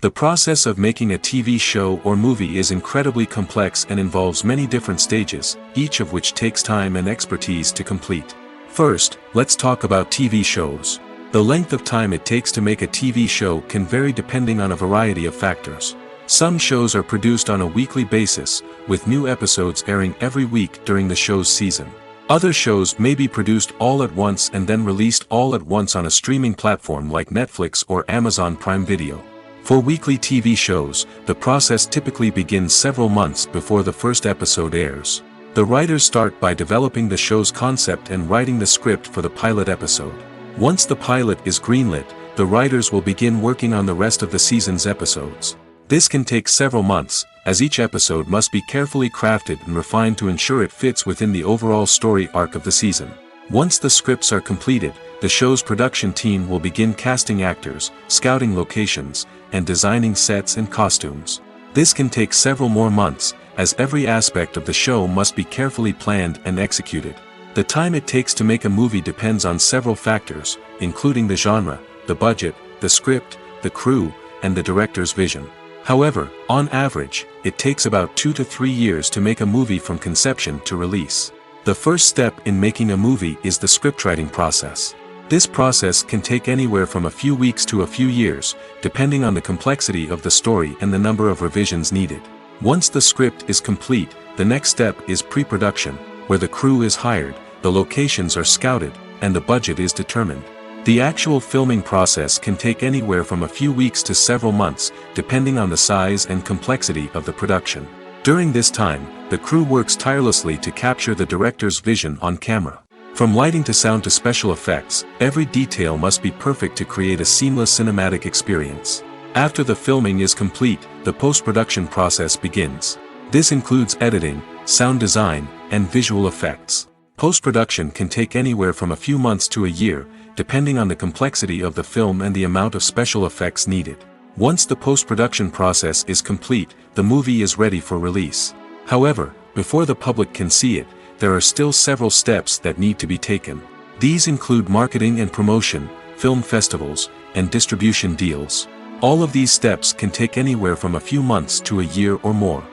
The process of making a TV show or movie is incredibly complex and involves many different stages, each of which takes time and expertise to complete. First, let's talk about TV shows. The length of time it takes to make a TV show can vary depending on a variety of factors. Some shows are produced on a weekly basis, with new episodes airing every week during the show's season. Other shows may be produced all at once and then released all at once on a streaming platform like Netflix or Amazon Prime Video. For weekly TV shows, the process typically begins several months before the first episode airs. The writers start by developing the show's concept and writing the script for the pilot episode. Once the pilot is greenlit, the writers will begin working on the rest of the season's episodes. This can take several months, as each episode must be carefully crafted and refined to ensure it fits within the overall story arc of the season. Once the scripts are completed, the show's production team will begin casting actors, scouting locations, and designing sets and costumes. This can take several more months, as every aspect of the show must be carefully planned and executed. The time it takes to make a movie depends on several factors, including the genre, the budget, the script, the crew, and the director's vision. However, on average, it takes about 2 to 3 years to make a movie from conception to release. The first step in making a movie is the scriptwriting process. This process can take anywhere from a few weeks to a few years, depending on the complexity of the story and the number of revisions needed. Once the script is complete, the next step is pre-production, where the crew is hired, the locations are scouted, and the budget is determined. The actual filming process can take anywhere from a few weeks to several months, depending on the size and complexity of the production. During this time, the crew works tirelessly to capture the director's vision on camera. From lighting to sound to special effects, every detail must be perfect to create a seamless cinematic experience. After the filming is complete, the post-production process begins. This includes editing, sound design, and visual effects. Post-production can take anywhere from a few months to a year, depending on the complexity of the film and the amount of special effects needed. Once the post-production process is complete, the movie is ready for release. However, before the public can see it, there are still several steps that need to be taken. These include marketing and promotion, film festivals, and distribution deals. All of these steps can take anywhere from a few months to a year or more.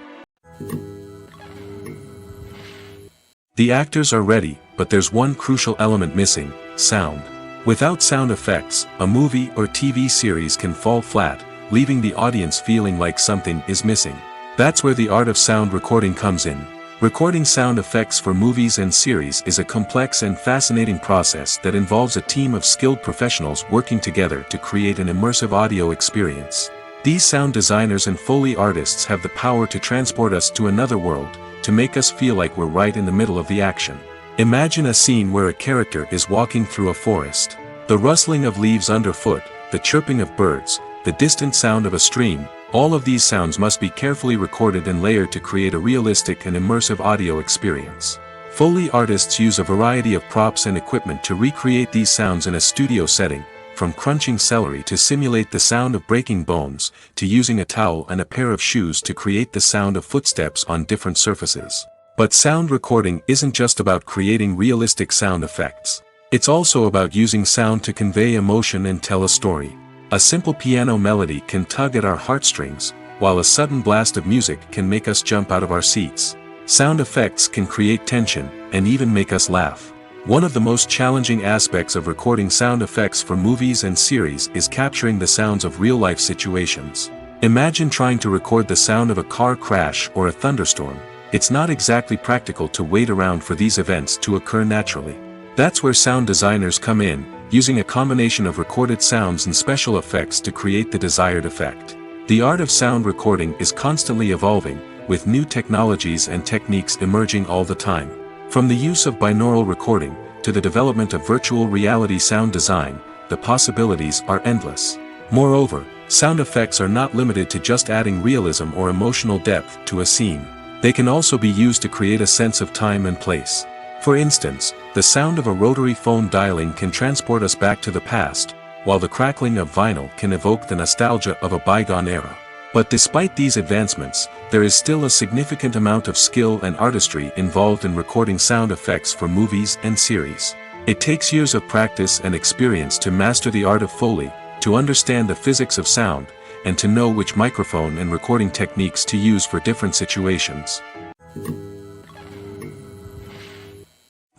The actors are ready, but there's one crucial element missing: sound. Without sound effects, a movie or TV series can fall flat, leaving the audience feeling like something is missing. That's where the art of sound recording comes in. Recording sound effects for movies and series is a complex and fascinating process that involves a team of skilled professionals working together to create an immersive audio experience. These sound designers and Foley artists have the power to transport us to another world, to make us feel like we're right in the middle of the action. Imagine a scene where a character is walking through a forest. The rustling of leaves underfoot, the chirping of birds, the distant sound of a stream, all of these sounds must be carefully recorded and layered to create a realistic and immersive audio experience. Foley artists use a variety of props and equipment to recreate these sounds in a studio setting, from crunching celery to simulate the sound of breaking bones, to using a towel and a pair of shoes to create the sound of footsteps on different surfaces. But sound recording isn't just about creating realistic sound effects. It's also about using sound to convey emotion and tell a story. A simple piano melody can tug at our heartstrings, while a sudden blast of music can make us jump out of our seats. Sound effects can create tension, and even make us laugh. One of the most challenging aspects of recording sound effects for movies and series is capturing the sounds of real-life situations. Imagine trying to record the sound of a car crash or a thunderstorm. It's not exactly practical to wait around for these events to occur naturally. That's where sound designers come in, using a combination of recorded sounds and special effects to create the desired effect. The art of sound recording is constantly evolving, with new technologies and techniques emerging all the time. From the use of binaural recording, to the development of virtual reality sound design, the possibilities are endless. Moreover, sound effects are not limited to just adding realism or emotional depth to a scene. They can also be used to create a sense of time and place. For instance, the sound of a rotary phone dialing can transport us back to the past, while the crackling of vinyl can evoke the nostalgia of a bygone era. But despite these advancements, there is still a significant amount of skill and artistry involved in recording sound effects for movies and series. It takes years of practice and experience to master the art of Foley, to understand the physics of sound, and to know which microphone and recording techniques to use for different situations.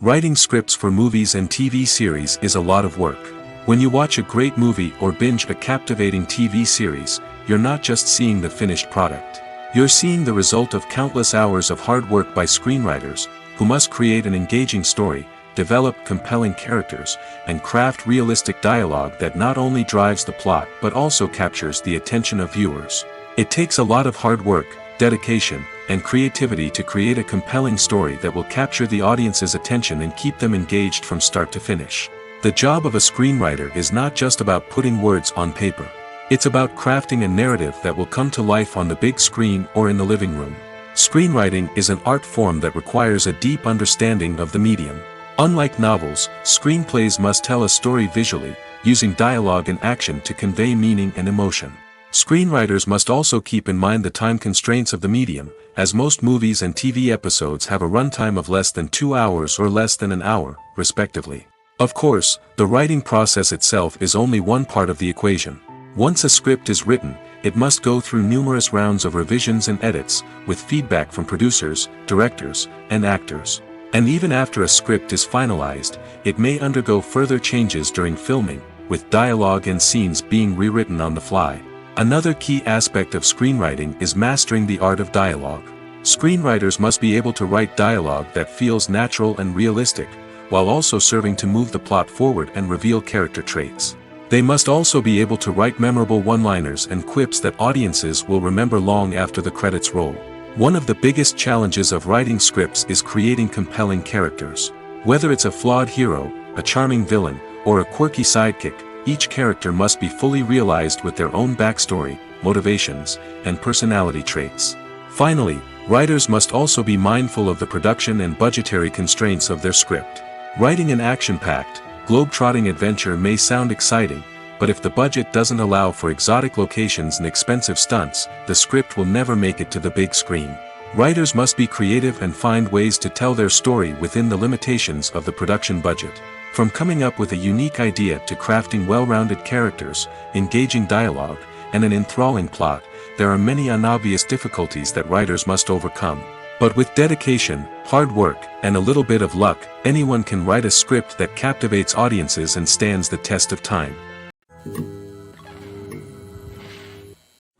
Writing scripts for movies and TV series is a lot of work. When you watch a great movie or binge a captivating TV series, you're not just seeing the finished product. You're seeing the result of countless hours of hard work by screenwriters, who must create an engaging story, develop compelling characters, and craft realistic dialogue that not only drives the plot but also captures the attention of viewers. It takes a lot of hard work, dedication, and creativity to create a compelling story that will capture the audience's attention and keep them engaged from start to finish. The job of a screenwriter is not just about putting words on paper. It's about crafting a narrative that will come to life on the big screen or in the living room. Screenwriting is an art form that requires a deep understanding of the medium. Unlike novels, screenplays must tell a story visually, using dialogue and action to convey meaning and emotion. Screenwriters must also keep in mind the time constraints of the medium, as most movies and TV episodes have a runtime of less than 2 hours or less than an hour, respectively. Of course, the writing process itself is only one part of the equation. Once a script is written, it must go through numerous rounds of revisions and edits, with feedback from producers, directors, and actors. And even after a script is finalized, it may undergo further changes during filming, with dialogue and scenes being rewritten on the fly. Another key aspect of screenwriting is mastering the art of dialogue. Screenwriters must be able to write dialogue that feels natural and realistic, while also serving to move the plot forward and reveal character traits. They must also be able to write memorable one-liners and quips that audiences will remember long after the credits roll. One of the biggest challenges of writing scripts is creating compelling characters. Whether it's a flawed hero, a charming villain, or a quirky sidekick, each character must be fully realized with their own backstory, motivations, and personality traits. Finally, writers must also be mindful of the production and budgetary constraints of their script. Writing an action-packed, globe-trotting adventure may sound exciting, but if the budget doesn't allow for exotic locations and expensive stunts, the script will never make it to the big screen. Writers must be creative and find ways to tell their story within the limitations of the production budget. From coming up with a unique idea to crafting well-rounded characters, engaging dialogue, and an enthralling plot, there are many unobvious difficulties that writers must overcome. But with dedication, hard work, and a little bit of luck, anyone can write a script that captivates audiences and stands the test of time.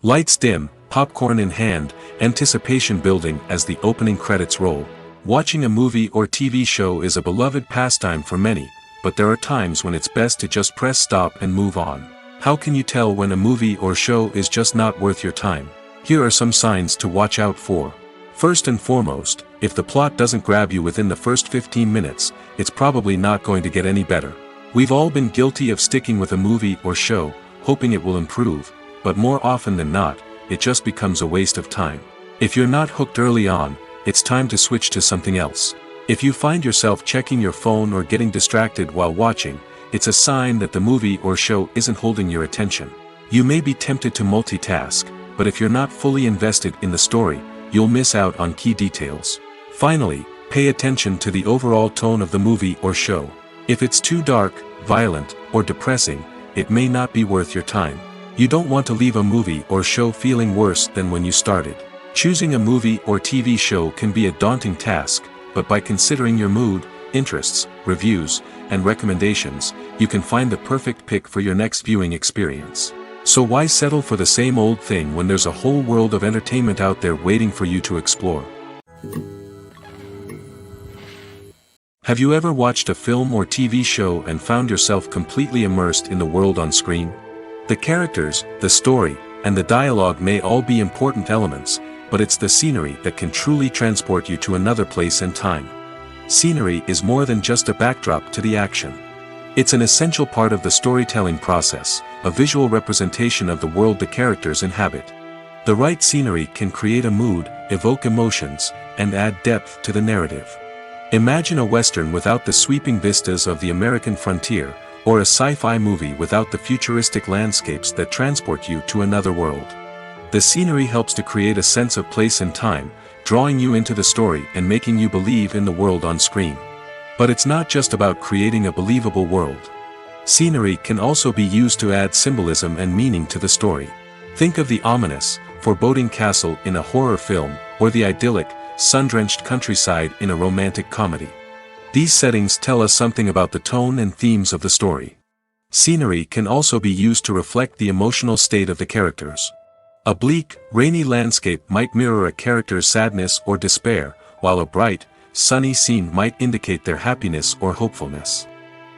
Lights dim, popcorn in hand, anticipation building as the opening credits roll. Watching a movie or TV show is a beloved pastime for many, but there are times when it's best to just press stop and move on. How can you tell when a movie or show is just not worth your time? Here are some signs to watch out for. First and foremost, if the plot doesn't grab you within the first 15 minutes, it's probably not going to get any better. We've all been guilty of sticking with a movie or show, hoping it will improve, but more often than not, it just becomes a waste of time. If you're not hooked early on, it's time to switch to something else. If you find yourself checking your phone or getting distracted while watching, it's a sign that the movie or show isn't holding your attention. You may be tempted to multitask, but if you're not fully invested in the story, you'll miss out on key details. Finally, pay attention to the overall tone of the movie or show. If it's too dark, violent, or depressing, it may not be worth your time. You don't want to leave a movie or show feeling worse than when you started. Choosing a movie or TV show can be a daunting task, but by considering your mood, interests, reviews, and recommendations, you can find the perfect pick for your next viewing experience. So why settle for the same old thing when there's a whole world of entertainment out there waiting for you to explore? Have you ever watched a film or TV show and found yourself completely immersed in the world on screen? The characters, the story, and the dialogue may all be important elements, but it's the scenery that can truly transport you to another place and time. Scenery is more than just a backdrop to the action. It's an essential part of the storytelling process, a visual representation of the world the characters inhabit. The right scenery can create a mood, evoke emotions, and add depth to the narrative. Imagine a Western without the sweeping vistas of the American frontier, or a sci-fi movie without the futuristic landscapes that transport you to another world. The scenery helps to create a sense of place and time, drawing you into the story and making you believe in the world on screen. But it's not just about creating a believable world. Scenery can also be used to add symbolism and meaning to the story. Think of the ominous, foreboding castle in a horror film, or the idyllic, sun-drenched countryside in a romantic comedy. These settings tell us something about the tone and themes of the story. Scenery can also be used to reflect the emotional state of the characters. A bleak, rainy landscape might mirror a character's sadness or despair, while a bright, sunny scene might indicate their happiness or hopefulness.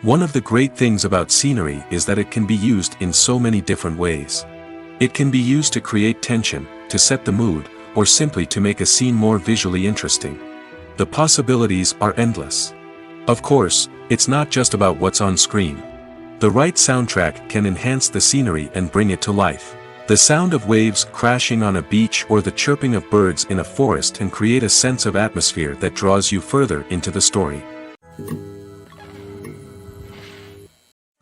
One of the great things about scenery is that it can be used in so many different ways. It can be used to create tension, to set the mood, or simply to make a scene more visually interesting. The possibilities are endless. Of course, it's not just about what's on screen. The right soundtrack can enhance the scenery and bring it to life. The sound of waves crashing on a beach or the chirping of birds in a forest can create a sense of atmosphere that draws you further into the story.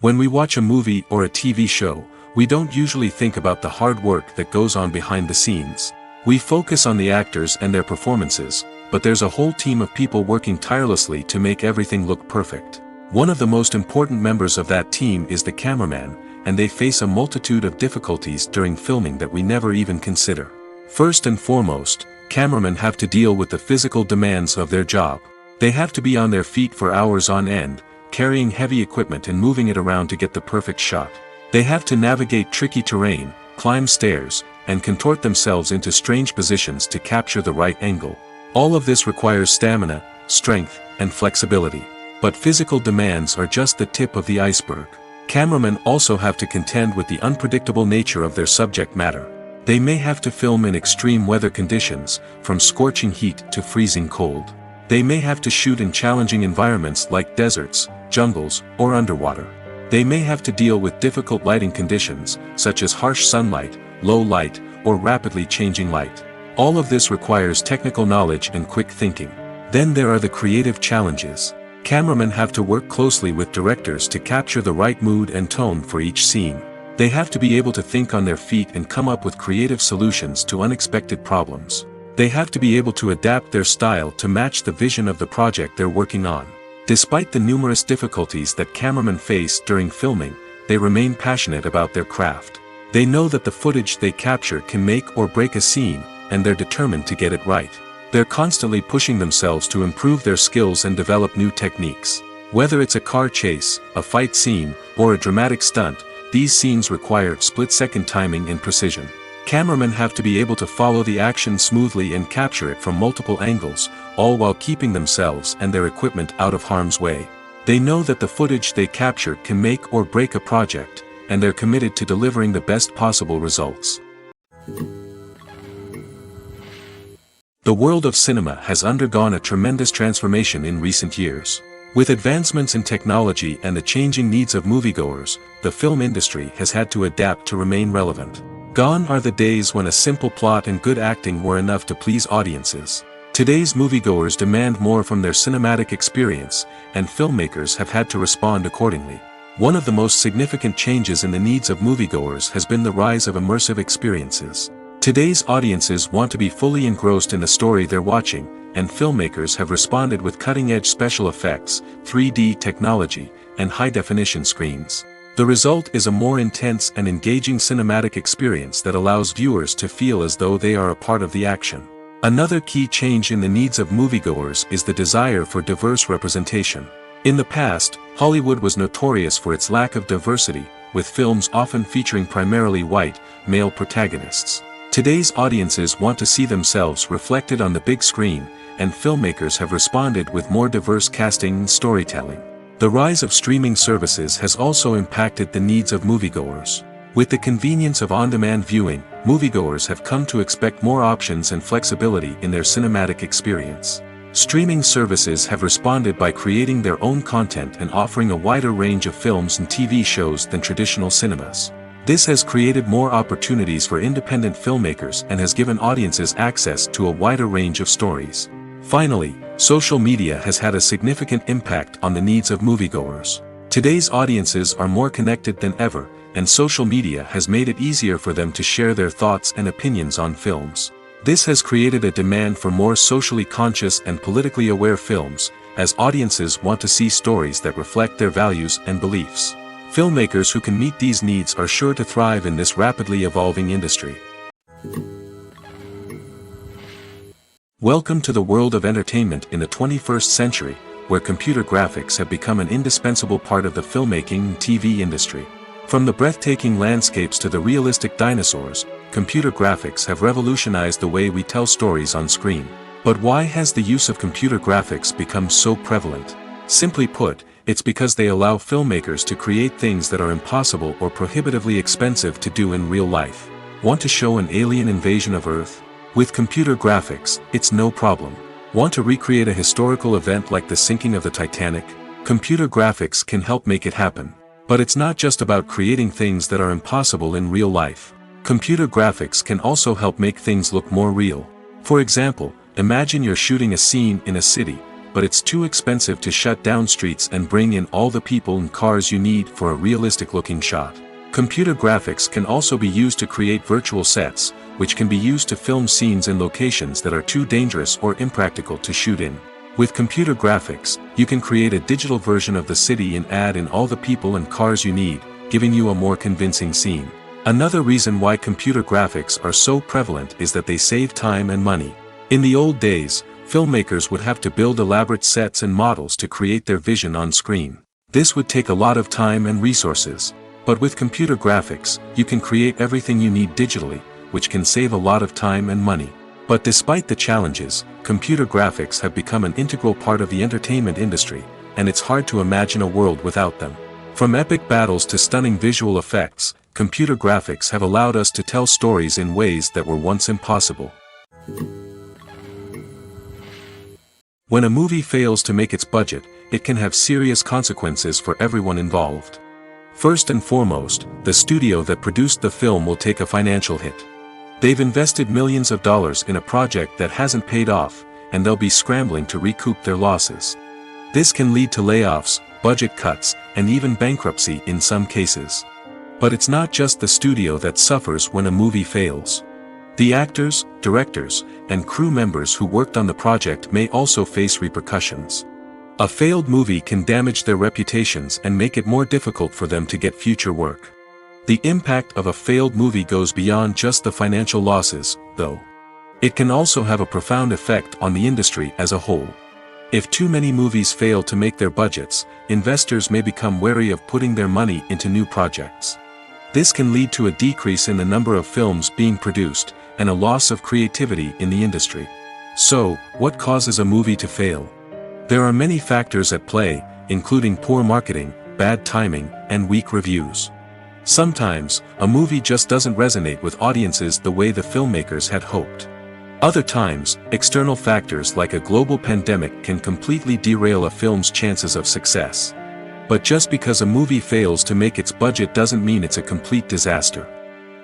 When we watch a movie or a TV show, we don't usually think about the hard work that goes on behind the scenes. We focus on the actors and their performances, but there's a whole team of people working tirelessly to make everything look perfect. One of the most important members of that team is the cameraman, and they face a multitude of difficulties during filming that we never even consider. First and foremost, cameramen have to deal with the physical demands of their job. They have to be on their feet for hours on end, carrying heavy equipment and moving it around to get the perfect shot. They have to navigate tricky terrain, climb stairs, and contort themselves into strange positions to capture the right angle. All of this requires stamina, strength, and flexibility. But physical demands are just the tip of the iceberg. Cameramen also have to contend with the unpredictable nature of their subject matter. They may have to film in extreme weather conditions, from scorching heat to freezing cold. They may have to shoot in challenging environments like deserts, jungles, or underwater. They may have to deal with difficult lighting conditions, such as harsh sunlight, low light, or rapidly changing light. All of this requires technical knowledge and quick thinking. Then there are the creative challenges. Cameramen have to work closely with directors to capture the right mood and tone for each scene. They have to be able to think on their feet and come up with creative solutions to unexpected problems. They have to be able to adapt their style to match the vision of the project they're working on. Despite the numerous difficulties that cameramen face during filming, they remain passionate about their craft. They know that the footage they capture can make or break a scene, and they're determined to get it right. They're constantly pushing themselves to improve their skills and develop new techniques. Whether it's a car chase, a fight scene, or a dramatic stunt, these scenes require split-second timing and precision. Cameramen have to be able to follow the action smoothly and capture it from multiple angles, all while keeping themselves and their equipment out of harm's way. They know that the footage they capture can make or break a project, and they're committed to delivering the best possible results. The world of cinema has undergone a tremendous transformation in recent years. With advancements in technology and the changing needs of moviegoers, the film industry has had to adapt to remain relevant. Gone are the days when a simple plot and good acting were enough to please audiences. Today's moviegoers demand more from their cinematic experience, and filmmakers have had to respond accordingly. One of the most significant changes in the needs of moviegoers has been the rise of immersive experiences. Today's audiences want to be fully engrossed in the story they're watching, and filmmakers have responded with cutting-edge special effects, 3D technology, and high-definition screens. The result is a more intense and engaging cinematic experience that allows viewers to feel as though they are a part of the action. Another key change in the needs of moviegoers is the desire for diverse representation. In the past, Hollywood was notorious for its lack of diversity, with films often featuring primarily white, male protagonists. Today's audiences want to see themselves reflected on the big screen, and filmmakers have responded with more diverse casting and storytelling. The rise of streaming services has also impacted the needs of moviegoers. With the convenience of on-demand viewing, moviegoers have come to expect more options and flexibility in their cinematic experience. Streaming services have responded by creating their own content and offering a wider range of films and TV shows than traditional cinemas. This has created more opportunities for independent filmmakers and has given audiences access to a wider range of stories. Finally, social media has had a significant impact on the needs of moviegoers. Today's audiences are more connected than ever, and social media has made it easier for them to share their thoughts and opinions on films. This has created a demand for more socially conscious and politically aware films, as audiences want to see stories that reflect their values and beliefs. Filmmakers who can meet these needs are sure to thrive in this rapidly evolving industry. Welcome to the world of entertainment in the 21st century, where computer graphics have become an indispensable part of the filmmaking and TV industry. From the breathtaking landscapes to the realistic dinosaurs, computer graphics have revolutionized the way we tell stories on screen. But why has the use of computer graphics become so prevalent? Simply put, it's because they allow filmmakers to create things that are impossible or prohibitively expensive to do in real life. Want to show an alien invasion of Earth? With computer graphics, it's no problem. Want to recreate a historical event like the sinking of the Titanic? Computer graphics can help make it happen. But it's not just about creating things that are impossible in real life. Computer graphics can also help make things look more real. For example, imagine you're shooting a scene in a city, but it's too expensive to shut down streets and bring in all the people and cars you need for a realistic-looking shot. Computer graphics can also be used to create virtual sets, which can be used to film scenes in locations that are too dangerous or impractical to shoot in. With computer graphics, you can create a digital version of the city and add in all the people and cars you need, giving you a more convincing scene. Another reason why computer graphics are so prevalent is that they save time and money. In the old days, filmmakers would have to build elaborate sets and models to create their vision on screen. This would take a lot of time and resources. But with computer graphics, you can create everything you need digitally, which can save a lot of time and money. But despite the challenges, computer graphics have become an integral part of the entertainment industry, and it's hard to imagine a world without them. From epic battles to stunning visual effects, computer graphics have allowed us to tell stories in ways that were once impossible. When a movie fails to make its budget, it can have serious consequences for everyone involved. First and foremost, the studio that produced the film will take a financial hit. They've invested millions of dollars in a project that hasn't paid off, and they'll be scrambling to recoup their losses. This can lead to layoffs, budget cuts, and even bankruptcy in some cases. But it's not just the studio that suffers when a movie fails. The actors, directors, and crew members who worked on the project may also face repercussions. A failed movie can damage their reputations and make it more difficult for them to get future work. The impact of a failed movie goes beyond just the financial losses, though. It can also have a profound effect on the industry as a whole. If too many movies fail to make their budgets, investors may become wary of putting their money into new projects. This can lead to a decrease in the number of films being produced, and a loss of creativity in the industry. So, what causes a movie to fail? There are many factors at play, including poor marketing, bad timing, and weak reviews. Sometimes, a movie just doesn't resonate with audiences the way the filmmakers had hoped. Other times, external factors like a global pandemic can completely derail a film's chances of success. But just because a movie fails to make its budget doesn't mean it's a complete disaster.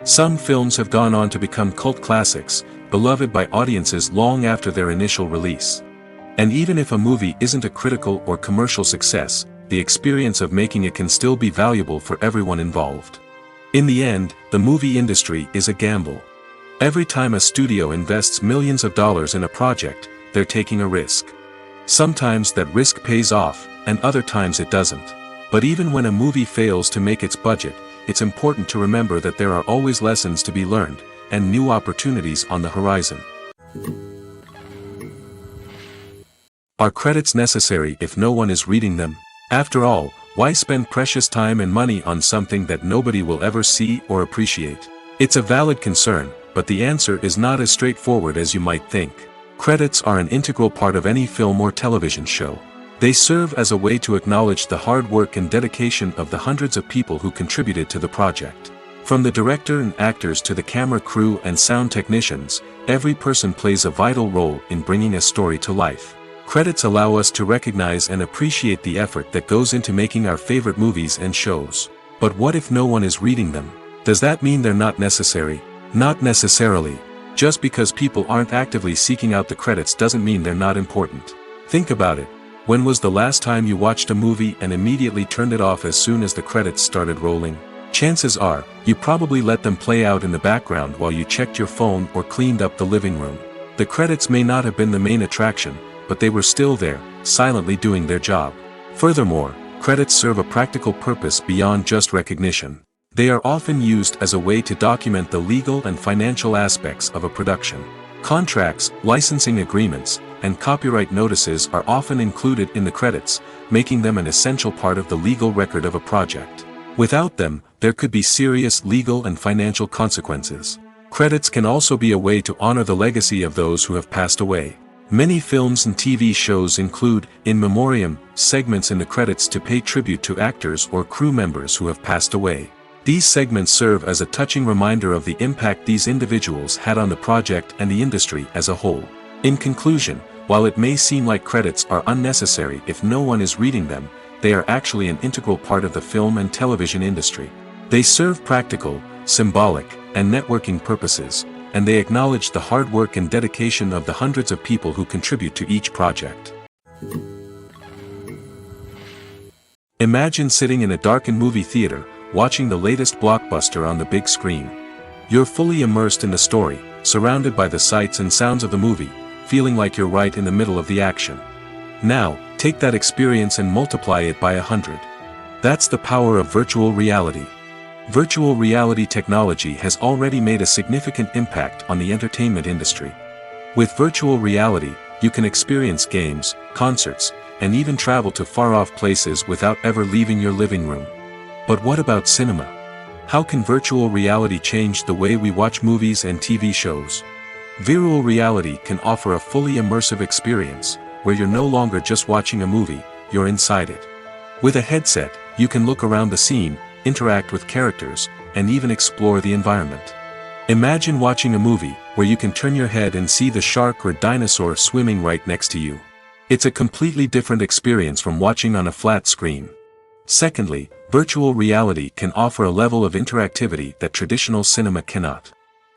Some films have gone on to become cult classics, beloved by audiences long after their initial release. And even if a movie isn't a critical or commercial success, the experience of making it can still be valuable for everyone involved. In the end, the movie industry is a gamble. Every time a studio invests millions of dollars in a project, they're taking a risk. Sometimes that risk pays off, and other times it doesn't. But even when a movie fails to make its budget, it's important to remember that there are always lessons to be learned, and new opportunities on the horizon. Are credits necessary if no one is reading them? After all, why spend precious time and money on something that nobody will ever see or appreciate? It's a valid concern, but the answer is not as straightforward as you might think. Credits are an integral part of any film or television show. They serve as a way to acknowledge the hard work and dedication of the hundreds of people who contributed to the project. From the director and actors to the camera crew and sound technicians, every person plays a vital role in bringing a story to life. Credits allow us to recognize and appreciate the effort that goes into making our favorite movies and shows. But what if no one is reading them? Does that mean they're not necessary? Not necessarily. Just because people aren't actively seeking out the credits doesn't mean they're not important. Think about it. When was the last time you watched a movie and immediately turned it off as soon as the credits started rolling? Chances are, you probably let them play out in the background while you checked your phone or cleaned up the living room. The credits may not have been the main attraction, but they were still there, silently doing their job. Furthermore, credits serve a practical purpose beyond just recognition. They are often used as a way to document the legal and financial aspects of a production. Contracts, licensing agreements, and copyright notices are often included in the credits, making them an essential part of the legal record of a project. Without them, there could be serious legal and financial consequences. Credits can also be a way to honor the legacy of those who have passed away. Many films and TV shows include, in memoriam, segments in the credits to pay tribute to actors or crew members who have passed away. These segments serve as a touching reminder of the impact these individuals had on the project and the industry as a whole. In conclusion, while it may seem like credits are unnecessary if no one is reading them, they are actually an integral part of the film and television industry. They serve practical, symbolic, and networking purposes, and they acknowledge the hard work and dedication of the hundreds of people who contribute to each project. Imagine sitting in a darkened movie theater, watching the latest blockbuster on the big screen. You're fully immersed in the story, surrounded by the sights and sounds of the movie, feeling like you're right in the middle of the action. Now, take that experience and multiply it by 100. That's the power of virtual reality. Virtual reality technology has already made a significant impact on the entertainment industry. With virtual reality, you can experience games, concerts, and even travel to far-off places without ever leaving your living room. But what about cinema? How can virtual reality change the way we watch movies and TV shows? Virtual reality can offer a fully immersive experience, where you're no longer just watching a movie, you're inside it. With a headset, you can look around the scene, interact with characters, and even explore the environment. Imagine watching a movie, where you can turn your head and see the shark or dinosaur swimming right next to you. It's a completely different experience from watching on a flat screen. Secondly, virtual reality can offer a level of interactivity that traditional cinema cannot.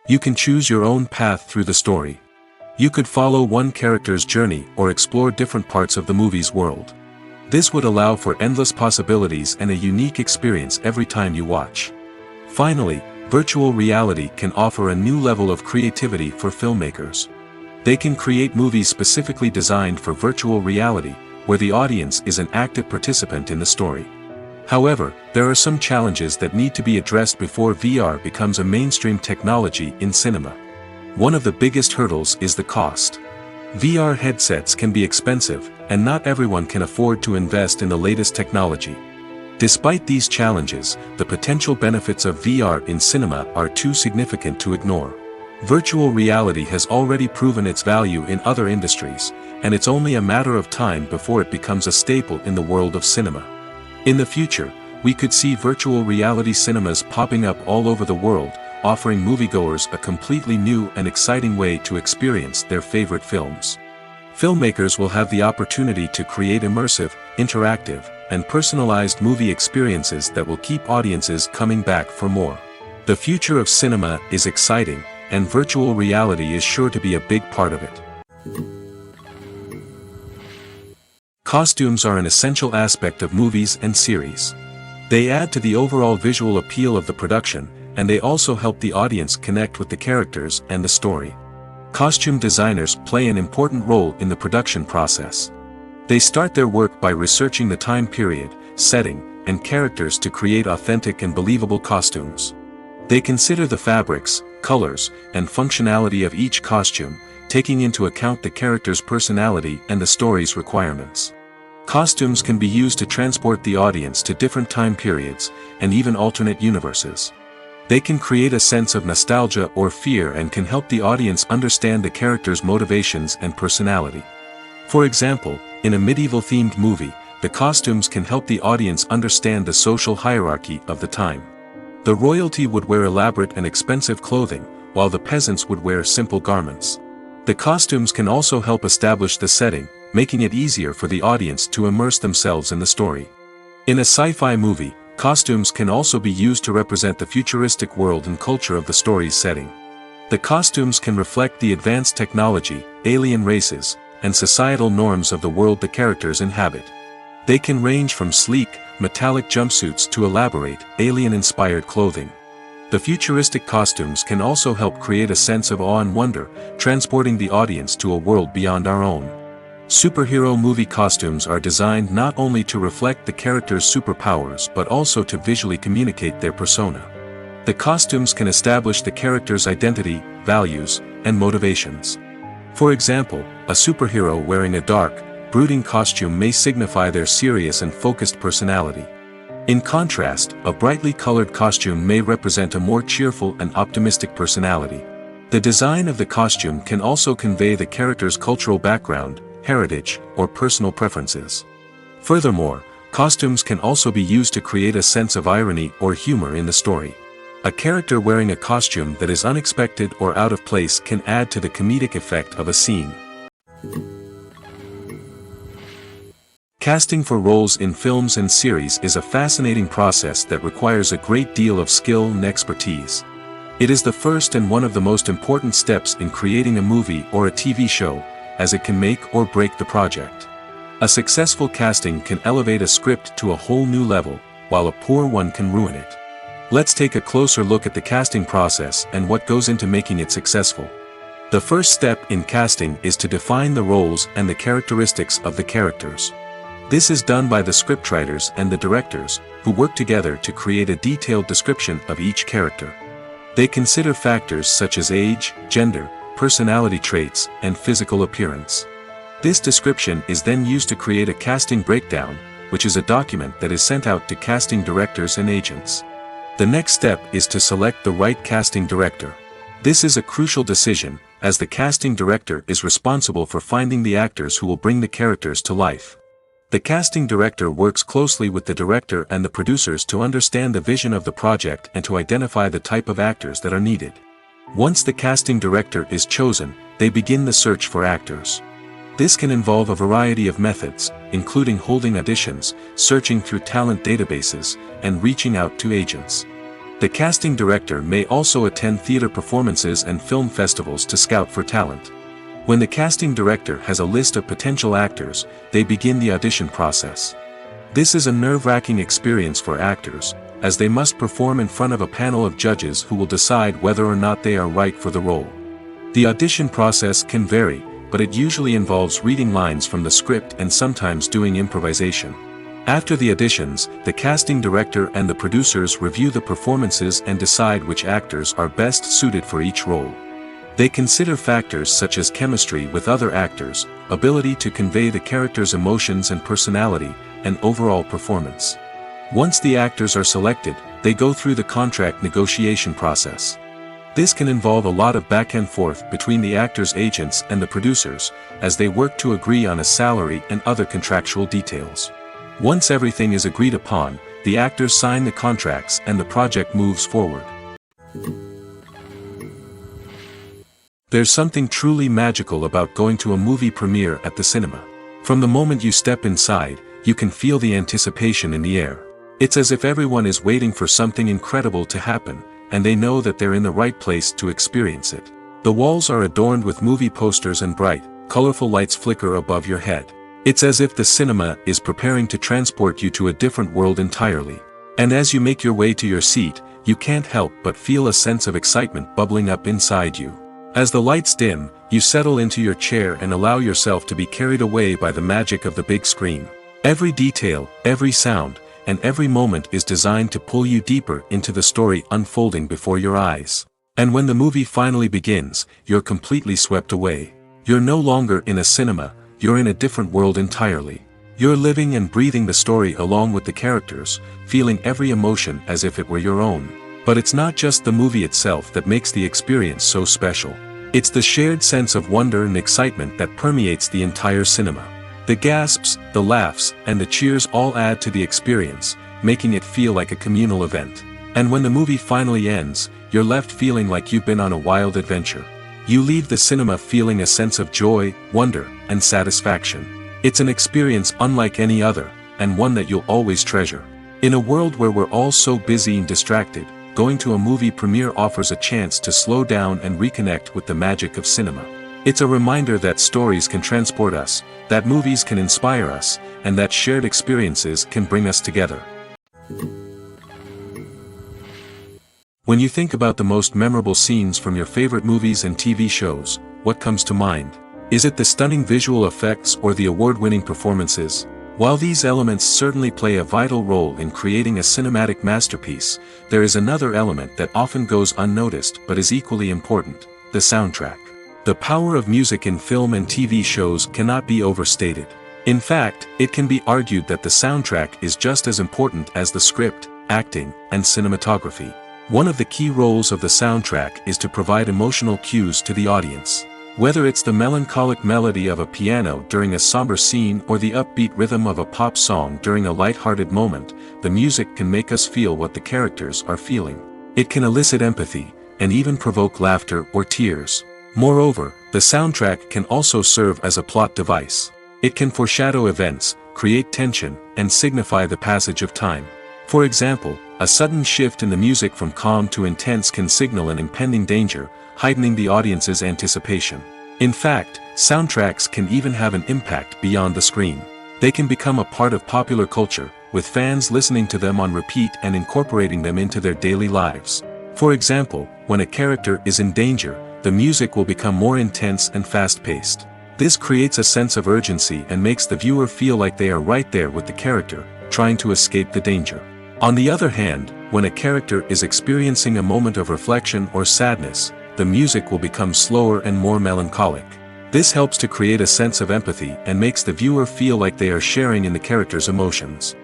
You can choose your own path through the story. You could follow one character's journey or explore different parts of the movie's world. This would allow for endless possibilities and a unique experience every time you watch. Finally, virtual reality can offer a new level of creativity for filmmakers. They can create movies specifically designed for virtual reality, where the audience is an active participant in the story. However, there are some challenges that need to be addressed before VR becomes a mainstream technology in cinema. One of the biggest hurdles is the cost. VR headsets can be expensive, and not everyone can afford to invest in the latest technology. Despite these challenges, the potential benefits of VR in cinema are too significant to ignore. Virtual reality has already proven its value in other industries, and it's only a matter of time before it becomes a staple in the world of cinema. In the future, we could see virtual reality cinemas popping up all over the world, offering moviegoers a completely new and exciting way to experience their favorite films. Filmmakers will have the opportunity to create immersive, interactive, and personalized movie experiences that will keep audiences coming back for more. The future of cinema is exciting, and virtual reality is sure to be a big part of it. Costumes are an essential aspect of movies and series. They add to the overall visual appeal of the production, and they also help the audience connect with the characters and the story. Costume designers play an important role in the production process. They start their work by researching the time period, setting, and characters to create authentic and believable costumes. They consider the fabrics, colors, and functionality of each costume, taking into account the character's personality and the story's requirements. Costumes can be used to transport the audience to different time periods, and even alternate universes. They can create a sense of nostalgia or fear and can help the audience understand the character's motivations and personality. For example, in a medieval-themed movie, the costumes can help the audience understand the social hierarchy of the time. The royalty would wear elaborate and expensive clothing, while the peasants would wear simple garments. The costumes can also help establish the setting, making it easier for the audience to immerse themselves in the story. In a sci-fi movie, costumes can also be used to represent the futuristic world and culture of the story's setting. The costumes can reflect the advanced technology, alien races, and societal norms of the world the characters inhabit. They can range from sleek, metallic jumpsuits to elaborate, alien-inspired clothing. The futuristic costumes can also help create a sense of awe and wonder, transporting the audience to a world beyond our own. Superhero movie costumes are designed not only to reflect the character's superpowers but also to visually communicate their persona. The costumes can establish the character's identity, values, and motivations. For example, a superhero wearing a dark, brooding costume may signify their serious and focused personality. In contrast, a brightly colored costume may represent a more cheerful and optimistic personality. The design of the costume can also convey the character's cultural background, heritage, or personal preferences. Furthermore, costumes can also be used to create a sense of irony or humor in the story. A character wearing a costume that is unexpected or out of place can add to the comedic effect of a scene. Casting for roles in films and series is a fascinating process that requires a great deal of skill and expertise. It is the first and one of the most important steps in creating a movie or a TV show, as it can make or break the project. A successful casting can elevate a script to a whole new level, while a poor one can ruin it. Let's take a closer look at the casting process and what goes into making it successful. The first step in casting is to define the roles and the characteristics of the characters. This is done by the scriptwriters and the directors, who work together to create a detailed description of each character. They consider factors such as age, gender, personality traits, and physical appearance. This description is then used to create a casting breakdown, which is a document that is sent out to casting directors and agents. The next step is to select the right casting director. This is a crucial decision, as the casting director is responsible for finding the actors who will bring the characters to life. The casting director works closely with the director and the producers to understand the vision of the project and to identify the type of actors that are needed. Once the casting director is chosen, they begin the search for actors. This can involve a variety of methods, including holding auditions, searching through talent databases, and reaching out to agents. The casting director may also attend theater performances and film festivals to scout for talent. When the casting director has a list of potential actors, they begin the audition process. This is a nerve-wracking experience for actors, as they must perform in front of a panel of judges who will decide whether or not they are right for the role. The audition process can vary, but it usually involves reading lines from the script and sometimes doing improvisation. After the auditions, the casting director and the producers review the performances and decide which actors are best suited for each role. They consider factors such as chemistry with other actors, ability to convey the character's emotions and personality, and overall performance. Once the actors are selected, they go through the contract negotiation process. This can involve a lot of back and forth between the actors' agents and the producers, as they work to agree on a salary and other contractual details. Once everything is agreed upon, the actors sign the contracts and the project moves forward. There's something truly magical about going to a movie premiere at the cinema. From the moment you step inside, you can feel the anticipation in the air. It's as if everyone is waiting for something incredible to happen, and they know that they're in the right place to experience it. The walls are adorned with movie posters and bright, colorful lights flicker above your head. It's as if the cinema is preparing to transport you to a different world entirely. And as you make your way to your seat, you can't help but feel a sense of excitement bubbling up inside you. As the lights dim, you settle into your chair and allow yourself to be carried away by the magic of the big screen. Every detail, every sound, and every moment is designed to pull you deeper into the story unfolding before your eyes. And when the movie finally begins, you're completely swept away. You're no longer in a cinema, you're in a different world entirely. You're living and breathing the story along with the characters, feeling every emotion as if it were your own. But it's not just the movie itself that makes the experience so special. It's the shared sense of wonder and excitement that permeates the entire cinema. The gasps, the laughs, and the cheers all add to the experience, making it feel like a communal event. And when the movie finally ends, you're left feeling like you've been on a wild adventure. You leave the cinema feeling a sense of joy, wonder, and satisfaction. It's an experience unlike any other, and one that you'll always treasure. In a world where we're all so busy and distracted, going to a movie premiere offers a chance to slow down and reconnect with the magic of cinema. It's a reminder that stories can transport us, that movies can inspire us, and that shared experiences can bring us together. When you think about the most memorable scenes from your favorite movies and TV shows, what comes to mind? Is it the stunning visual effects or the award-winning performances? While these elements certainly play a vital role in creating a cinematic masterpiece, there is another element that often goes unnoticed but is equally important: the soundtrack. The power of music in film and TV shows cannot be overstated. In fact, it can be argued that the soundtrack is just as important as the script, acting, and cinematography. One of the key roles of the soundtrack is to provide emotional cues to the audience. Whether it's the melancholic melody of a piano during a somber scene or the upbeat rhythm of a pop song during a light-hearted moment, the music can make us feel what the characters are feeling. It can elicit empathy, and even provoke laughter or tears. Moreover, the soundtrack can also serve as a plot device. It can foreshadow events, create tension, and signify the passage of time. For example, a sudden shift in the music from calm to intense can signal an impending danger, heightening the audience's anticipation. In fact, soundtracks can even have an impact beyond the screen. They can become a part of popular culture, with fans listening to them on repeat and incorporating them into their daily lives. For example, when a character is in danger, the music will become more intense and fast-paced. This creates a sense of urgency and makes the viewer feel like they are right there with the character, trying to escape the danger. On the other hand, when a character is experiencing a moment of reflection or sadness, the music will become slower and more melancholic. This helps to create a sense of empathy and makes the viewer feel like they are sharing in the character's emotions.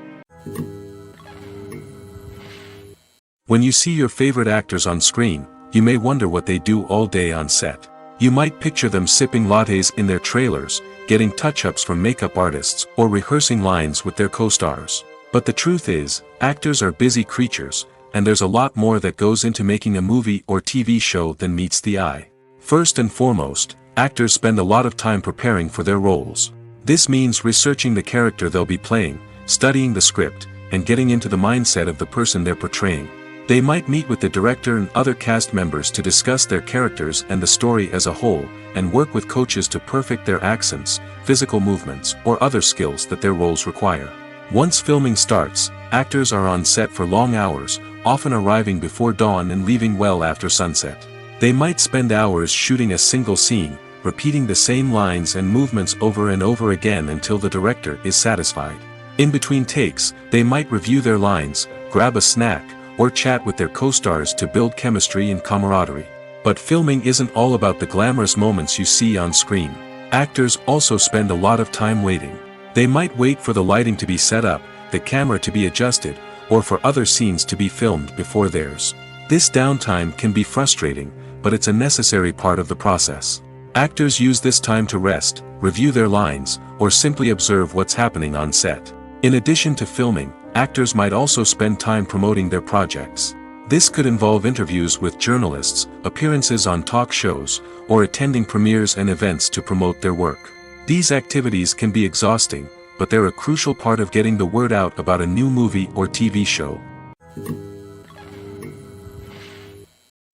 When you see your favorite actors on screen, you may wonder what they do all day on set. You might picture them sipping lattes in their trailers, getting touch-ups from makeup artists, or rehearsing lines with their co-stars. But the truth is, actors are busy creatures, and there's a lot more that goes into making a movie or TV show than meets the eye. First and foremost, actors spend a lot of time preparing for their roles. This means researching the character they'll be playing, studying the script, and getting into the mindset of the person they're portraying. They might meet with the director and other cast members to discuss their characters and the story as a whole, and work with coaches to perfect their accents, physical movements, or other skills that their roles require. Once filming starts, actors are on set for long hours, often arriving before dawn and leaving well after sunset. They might spend hours shooting a single scene, repeating the same lines and movements over and over again until the director is satisfied. In between takes, they might review their lines, grab a snack, or chat with their co-stars to build chemistry and camaraderie. But filming isn't all about the glamorous moments you see on screen. Actors also spend a lot of time waiting. They might wait for the lighting to be set up, the camera to be adjusted, or for other scenes to be filmed before theirs. This downtime can be frustrating, but it's a necessary part of the process. Actors use this time to rest, review their lines, or simply observe what's happening on set. In addition to filming, actors might also spend time promoting their projects. This could involve interviews with journalists, appearances on talk shows, or attending premieres and events to promote their work. These activities can be exhausting, but they're a crucial part of getting the word out about a new movie or TV show.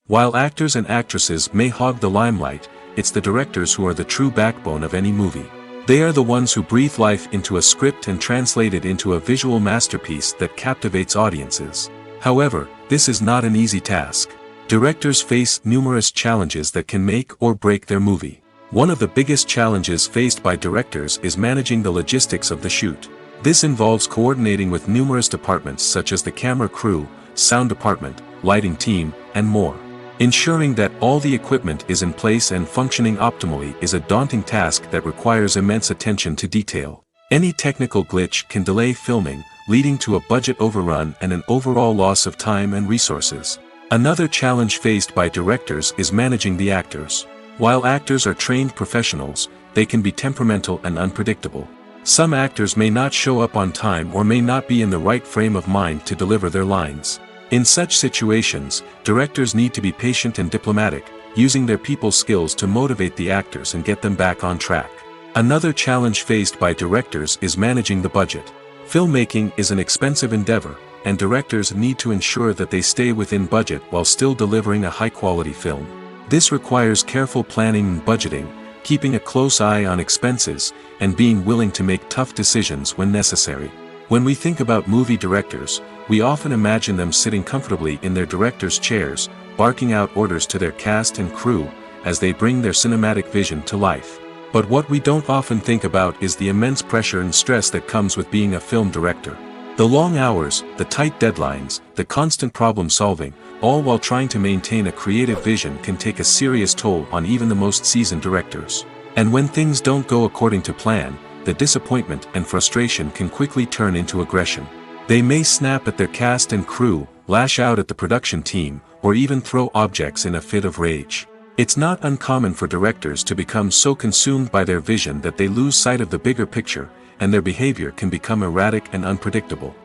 While actors and actresses may hog the limelight, it's the directors who are the true backbone of any movie. They are the ones who breathe life into a script and translate it into a visual masterpiece that captivates audiences. However, this is not an easy task. Directors face numerous challenges that can make or break their movie. One of the biggest challenges faced by directors is managing the logistics of the shoot. This involves coordinating with numerous departments such as the camera crew, sound department, lighting team, and more. Ensuring that all the equipment is in place and functioning optimally is a daunting task that requires immense attention to detail. Any technical glitch can delay filming, leading to a budget overrun and an overall loss of time and resources. Another challenge faced by directors is managing the actors. While actors are trained professionals, they can be temperamental and unpredictable. Some actors may not show up on time or may not be in the right frame of mind to deliver their lines. In such situations, directors need to be patient and diplomatic, using their people skills to motivate the actors and get them back on track. Another challenge faced by directors is managing the budget. Filmmaking is an expensive endeavor, and directors need to ensure that they stay within budget while still delivering a high-quality film. This requires careful planning and budgeting, keeping a close eye on expenses, and being willing to make tough decisions when necessary. When we think about movie directors, we often imagine them sitting comfortably in their director's chairs, barking out orders to their cast and crew, as they bring their cinematic vision to life. But what we don't often think about is the immense pressure and stress that comes with being a film director. The long hours, the tight deadlines, the constant problem solving, all while trying to maintain a creative vision can take a serious toll on even the most seasoned directors. And when things don't go according to plan, the disappointment and frustration can quickly turn into aggression. They may snap at their cast and crew, lash out at the production team, or even throw objects in a fit of rage. It's not uncommon for directors to become so consumed by their vision that they lose sight of the bigger picture, and their behavior can become erratic and unpredictable.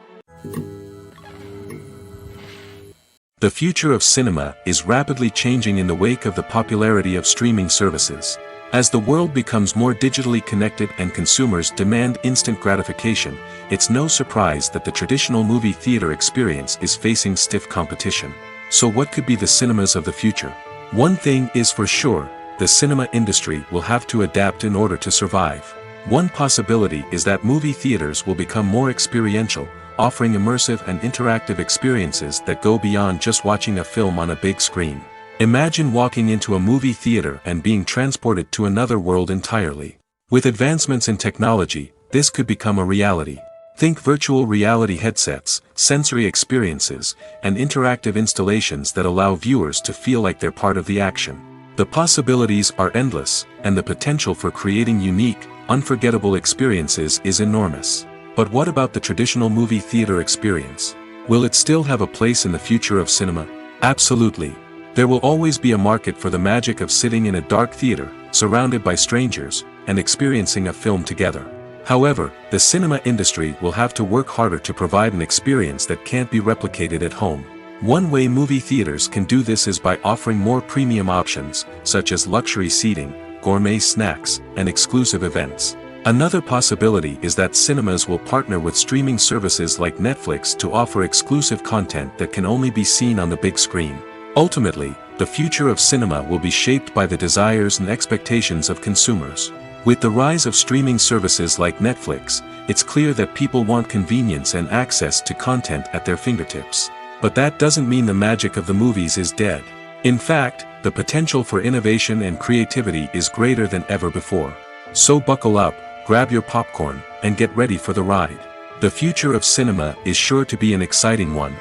The future of cinema is rapidly changing in the wake of the popularity of streaming services. As the world becomes more digitally connected and consumers demand instant gratification, it's no surprise that the traditional movie theater experience is facing stiff competition. So what could be the cinemas of the future? One thing is for sure, the cinema industry will have to adapt in order to survive. One possibility is that movie theaters will become more experiential, offering immersive and interactive experiences that go beyond just watching a film on a big screen. Imagine walking into a movie theater and being transported to another world entirely. With advancements in technology, this could become a reality. Think virtual reality headsets, sensory experiences, and interactive installations that allow viewers to feel like they're part of the action. The possibilities are endless, and the potential for creating unique, unforgettable experiences is enormous. But what about the traditional movie theater experience? Will it still have a place in the future of cinema? Absolutely. There will always be a market for the magic of sitting in a dark theater, surrounded by strangers, and experiencing a film together. However, the cinema industry will have to work harder to provide an experience that can't be replicated at home. One way movie theaters can do this is by offering more premium options, such as luxury seating, gourmet snacks, and exclusive events. Another possibility is that cinemas will partner with streaming services like Netflix to offer exclusive content that can only be seen on the big screen. Ultimately, the future of cinema will be shaped by the desires and expectations of consumers. With the rise of streaming services like Netflix, it's clear that people want convenience and access to content at their fingertips. But that doesn't mean the magic of the movies is dead. In fact, the potential for innovation and creativity is greater than ever before. So buckle up, grab your popcorn, and get ready for the ride. The future of cinema is sure to be an exciting one.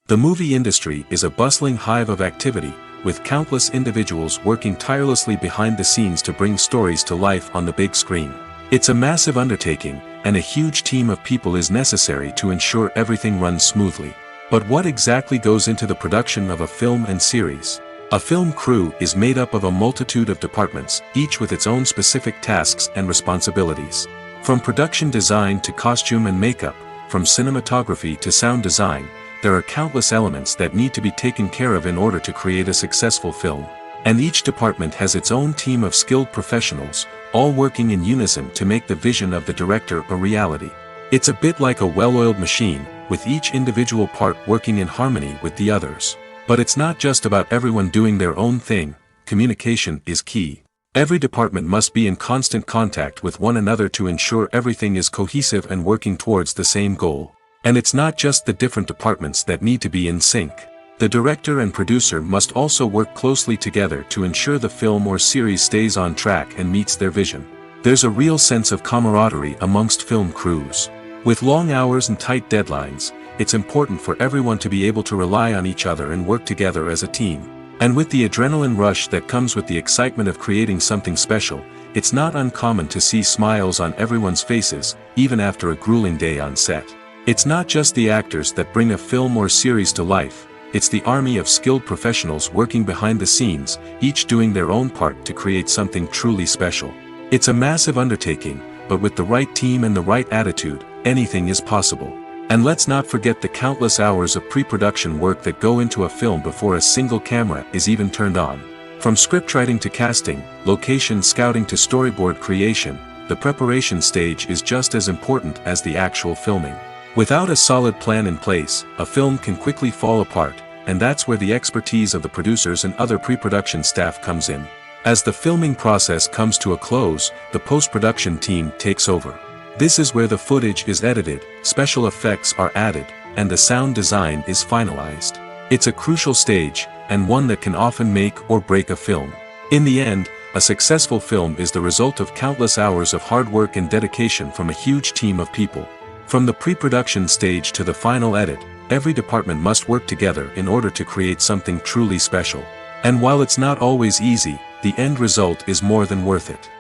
The movie industry is a bustling hive of activity, with countless individuals working tirelessly behind the scenes to bring stories to life on the big screen. It's a massive undertaking, and a huge team of people is necessary to ensure everything runs smoothly. But what exactly goes into the production of a film and series? A film crew is made up of a multitude of departments, each with its own specific tasks and responsibilities. From production design to costume and makeup, from cinematography to sound design, there are countless elements that need to be taken care of in order to create a successful film. And each department has its own team of skilled professionals, all working in unison to make the vision of the director a reality. It's a bit like a well-oiled machine, with each individual part working in harmony with the others. But it's not just about everyone doing their own thing. Communication is key. Every department must be in constant contact with one another to ensure everything is cohesive and working towards the same goal. And it's not just the different departments that need to be in sync. The director and producer must also work closely together to ensure the film or series stays on track and meets their vision. There's a real sense of camaraderie amongst film crews. With long hours and tight deadlines, it's important for everyone to be able to rely on each other and work together as a team. And with the adrenaline rush that comes with the excitement of creating something special, it's not uncommon to see smiles on everyone's faces, even after a grueling day on set. It's not just the actors that bring a film or series to life, it's the army of skilled professionals working behind the scenes, each doing their own part to create something truly special. It's a massive undertaking, but with the right team and the right attitude, anything is possible. And let's not forget the countless hours of pre-production work that go into a film before a single camera is even turned on. From scriptwriting to casting, location scouting to storyboard creation, the preparation stage is just as important as the actual filming. Without a solid plan in place, a film can quickly fall apart, and that's where the expertise of the producers and other pre-production staff comes in. As the filming process comes to a close, the post-production team takes over. This is where the footage is edited, special effects are added, and the sound design is finalized. It's a crucial stage, and one that can often make or break a film. In the end, a successful film is the result of countless hours of hard work and dedication from a huge team of people. From the pre-production stage to the final edit, every department must work together in order to create something truly special. And while it's not always easy, the end result is more than worth it.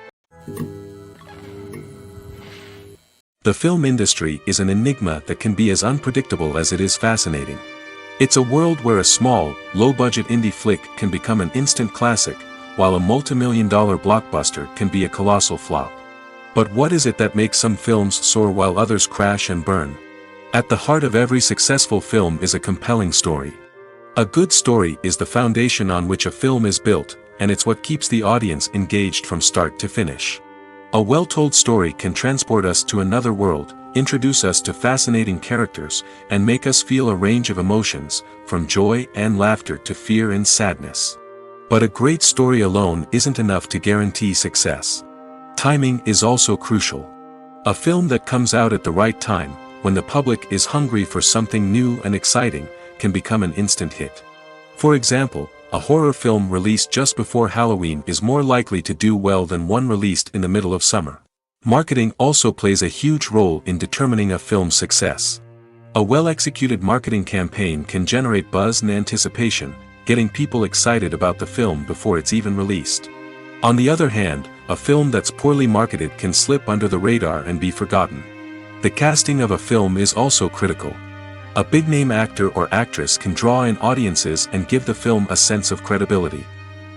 The film industry is an enigma that can be as unpredictable as it is fascinating. It's a world where a small, low-budget indie flick can become an instant classic, while a multi-million-dollar blockbuster can be a colossal flop. But what is it that makes some films soar while others crash and burn? At the heart of every successful film is a compelling story. A good story is the foundation on which a film is built, and it's what keeps the audience engaged from start to finish. A well-told story can transport us to another world, introduce us to fascinating characters, and make us feel a range of emotions, from joy and laughter to fear and sadness. But a great story alone isn't enough to guarantee success. Timing is also crucial. A film that comes out at the right time, when the public is hungry for something new and exciting, can become an instant hit. For example, a horror film released just before Halloween is more likely to do well than one released in the middle of summer. Marketing also plays a huge role in determining a film's success. A well-executed marketing campaign can generate buzz and anticipation, getting people excited about the film before it's even released. On the other hand, a film that's poorly marketed can slip under the radar and be forgotten. The casting of a film is also critical. A big-name actor or actress can draw in audiences and give the film a sense of credibility.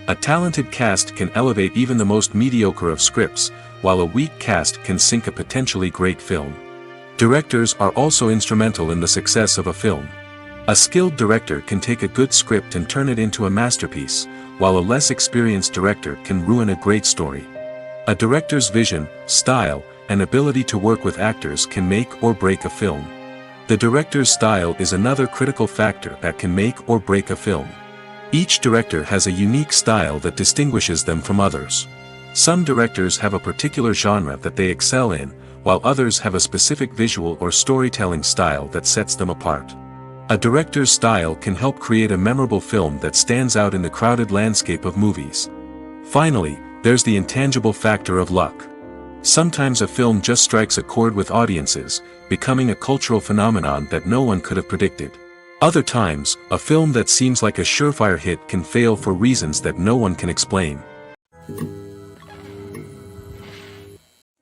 A talented cast can elevate even the most mediocre of scripts, while a weak cast can sink a potentially great film. Directors are also instrumental in the success of a film. A skilled director can take a good script and turn it into a masterpiece, while a less experienced director can ruin a great story. A director's vision, style, and ability to work with actors can make or break a film. The director's style is another critical factor that can make or break a film. Each director has a unique style that distinguishes them from others. Some directors have a particular genre that they excel in, while others have a specific visual or storytelling style that sets them apart. A director's style can help create a memorable film that stands out in the crowded landscape of movies. Finally, there's the intangible factor of luck. Sometimes a film just strikes a chord with audiences, becoming a cultural phenomenon that no one could have predicted. Other times, a film that seems like a surefire hit can fail for reasons that no one can explain.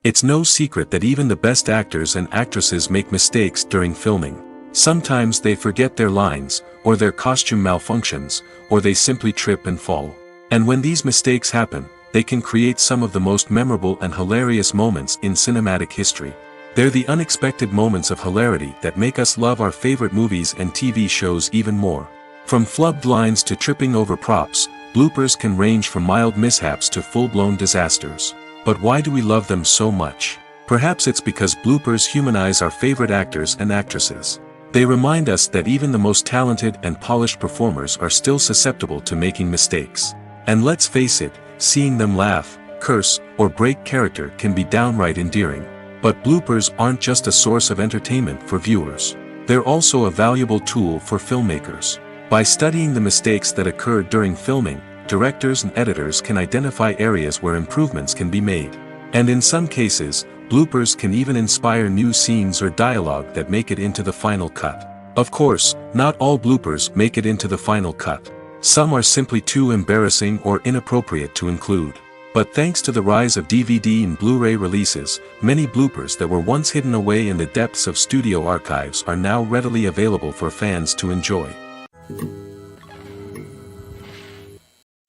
It's no secret that even the best actors and actresses make mistakes during filming. Sometimes they forget their lines, or their costume malfunctions, or they simply trip and fall. And when these mistakes happen, they can create some of the most memorable and hilarious moments in cinematic history. They're the unexpected moments of hilarity that make us love our favorite movies and TV shows even more. From flubbed lines to tripping over props, bloopers can range from mild mishaps to full-blown disasters. But why do we love them so much? Perhaps it's because bloopers humanize our favorite actors and actresses. They remind us that even the most talented and polished performers are still susceptible to making mistakes. And let's face it, seeing them laugh, curse, or break character can be downright endearing. But bloopers aren't just a source of entertainment for viewers. They're also a valuable tool for filmmakers. By studying the mistakes that occurred during filming, directors and editors can identify areas where improvements can be made. And in some cases, bloopers can even inspire new scenes or dialogue that make it into the final cut. Of course, not all bloopers make it into the final cut. Some are simply too embarrassing or inappropriate to include. But thanks to the rise of DVD and Blu-ray releases, many bloopers that were once hidden away in the depths of studio archives are now readily available for fans to enjoy.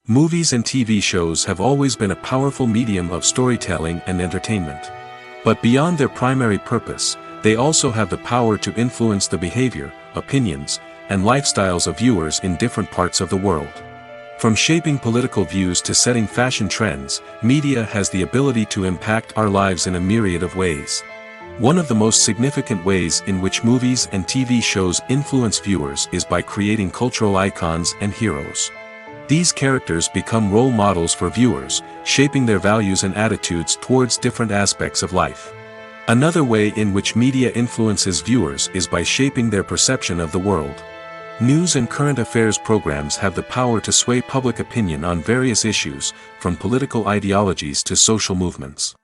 Movies and TV shows have always been a powerful medium of storytelling and entertainment. But beyond their primary purpose, they also have the power to influence the behavior, opinions, and lifestyles of viewers in different parts of the world. From shaping political views to setting fashion trends, media has the ability to impact our lives in a myriad of ways. One of the most significant ways in which movies and TV shows influence viewers is by creating cultural icons and heroes. These characters become role models for viewers, shaping their values and attitudes towards different aspects of life. Another way in which media influences viewers is by shaping their perception of the world. News and current affairs programs have the power to sway public opinion on various issues, from political ideologies to social movements.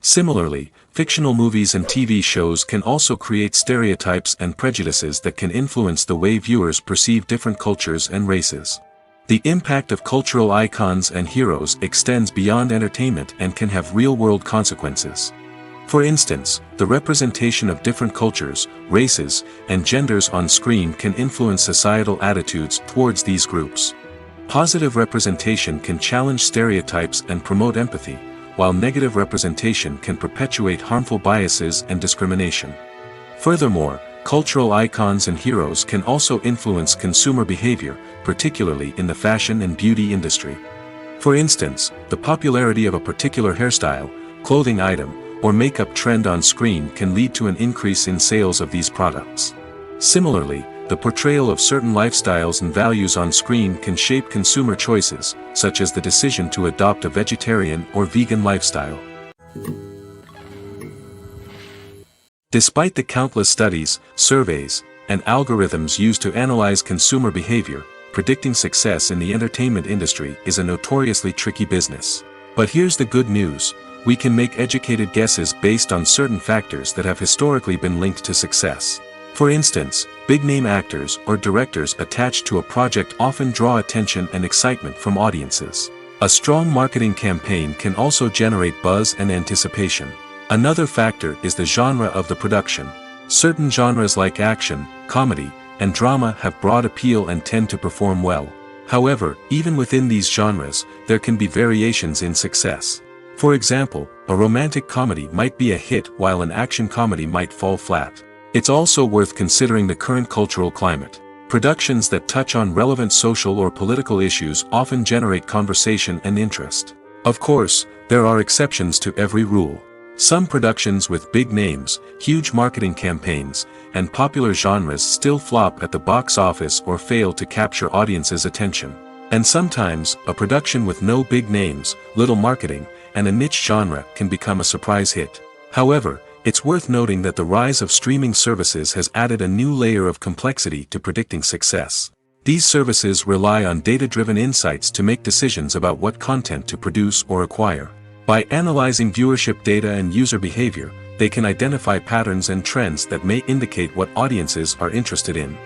Similarly, fictional movies and TV shows can also create stereotypes and prejudices that can influence the way viewers perceive different cultures and races. The impact of cultural icons and heroes extends beyond entertainment and can have real-world consequences. For instance, the representation of different cultures, races, and genders on screen can influence societal attitudes towards these groups. Positive representation can challenge stereotypes and promote empathy, while negative representation can perpetuate harmful biases and discrimination. Furthermore, cultural icons and heroes can also influence consumer behavior, particularly in the fashion and beauty industry. For instance, the popularity of a particular hairstyle, clothing item, or makeup trend on screen can lead to an increase in sales of these products. Similarly, the portrayal of certain lifestyles and values on screen can shape consumer choices, such as the decision to adopt a vegetarian or vegan lifestyle. Despite the countless studies, surveys, and algorithms used to analyze consumer behavior, predicting success in the entertainment industry is a notoriously tricky business. But here's the good news. we can make educated guesses based on certain factors that have historically been linked to success. For instance, big-name actors or directors attached to a project often draw attention and excitement from audiences. A strong marketing campaign can also generate buzz and anticipation. Another factor is the genre of the production. Certain genres like action, comedy, and drama have broad appeal and tend to perform well. However, even within these genres, there can be variations in success. For example, a romantic comedy might be a hit while an action comedy might fall flat. It's also worth considering the current cultural climate. Productions that touch on relevant social or political issues often generate conversation and interest. Of course, there are exceptions to every rule. Some productions with big names, huge marketing campaigns, and popular genres still flop at the box office or fail to capture audiences' attention. And sometimes, a production with no big names, little marketing, and a niche genre can become a surprise hit. However, it's worth noting that the rise of streaming services has added a new layer of complexity to predicting success. These services rely on data-driven insights to make decisions about what content to produce or acquire. By analyzing viewership data and user behavior, they can identify patterns and trends that may indicate what audiences are interested in.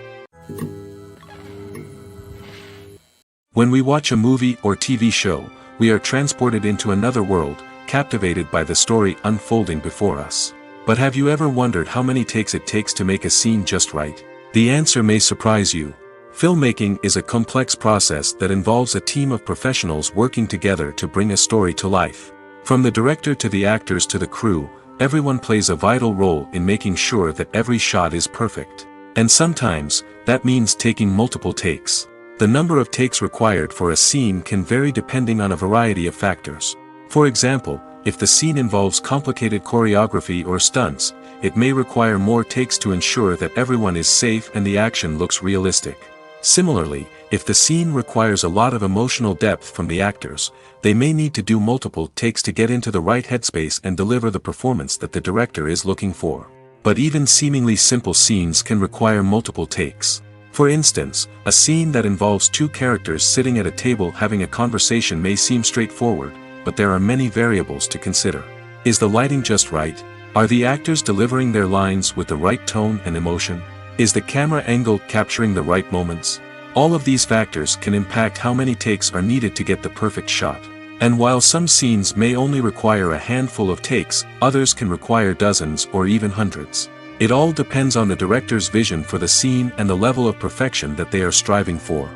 When we watch a movie or TV show, we are transported into another world, captivated by the story unfolding before us. But have you ever wondered how many takes it takes to make a scene just right? The answer may surprise you. Filmmaking is a complex process that involves a team of professionals working together to bring a story to life. From the director to the actors to the crew, everyone plays a vital role in making sure that every shot is perfect. And sometimes, that means taking multiple takes. The number of takes required for a scene can vary depending on a variety of factors. For example, if the scene involves complicated choreography or stunts, it may require more takes to ensure that everyone is safe and the action looks realistic. Similarly, if the scene requires a lot of emotional depth from the actors, they may need to do multiple takes to get into the right headspace and deliver the performance that the director is looking for. But even seemingly simple scenes can require multiple takes. For instance, a scene that involves two characters sitting at a table having a conversation may seem straightforward, but there are many variables to consider. Is the lighting just right? Are the actors delivering their lines with the right tone and emotion? Is the camera angle capturing the right moments? All of these factors can impact how many takes are needed to get the perfect shot. And while some scenes may only require a handful of takes, others can require dozens or even hundreds. It all depends on the director's vision for the scene and the level of perfection that they are striving for.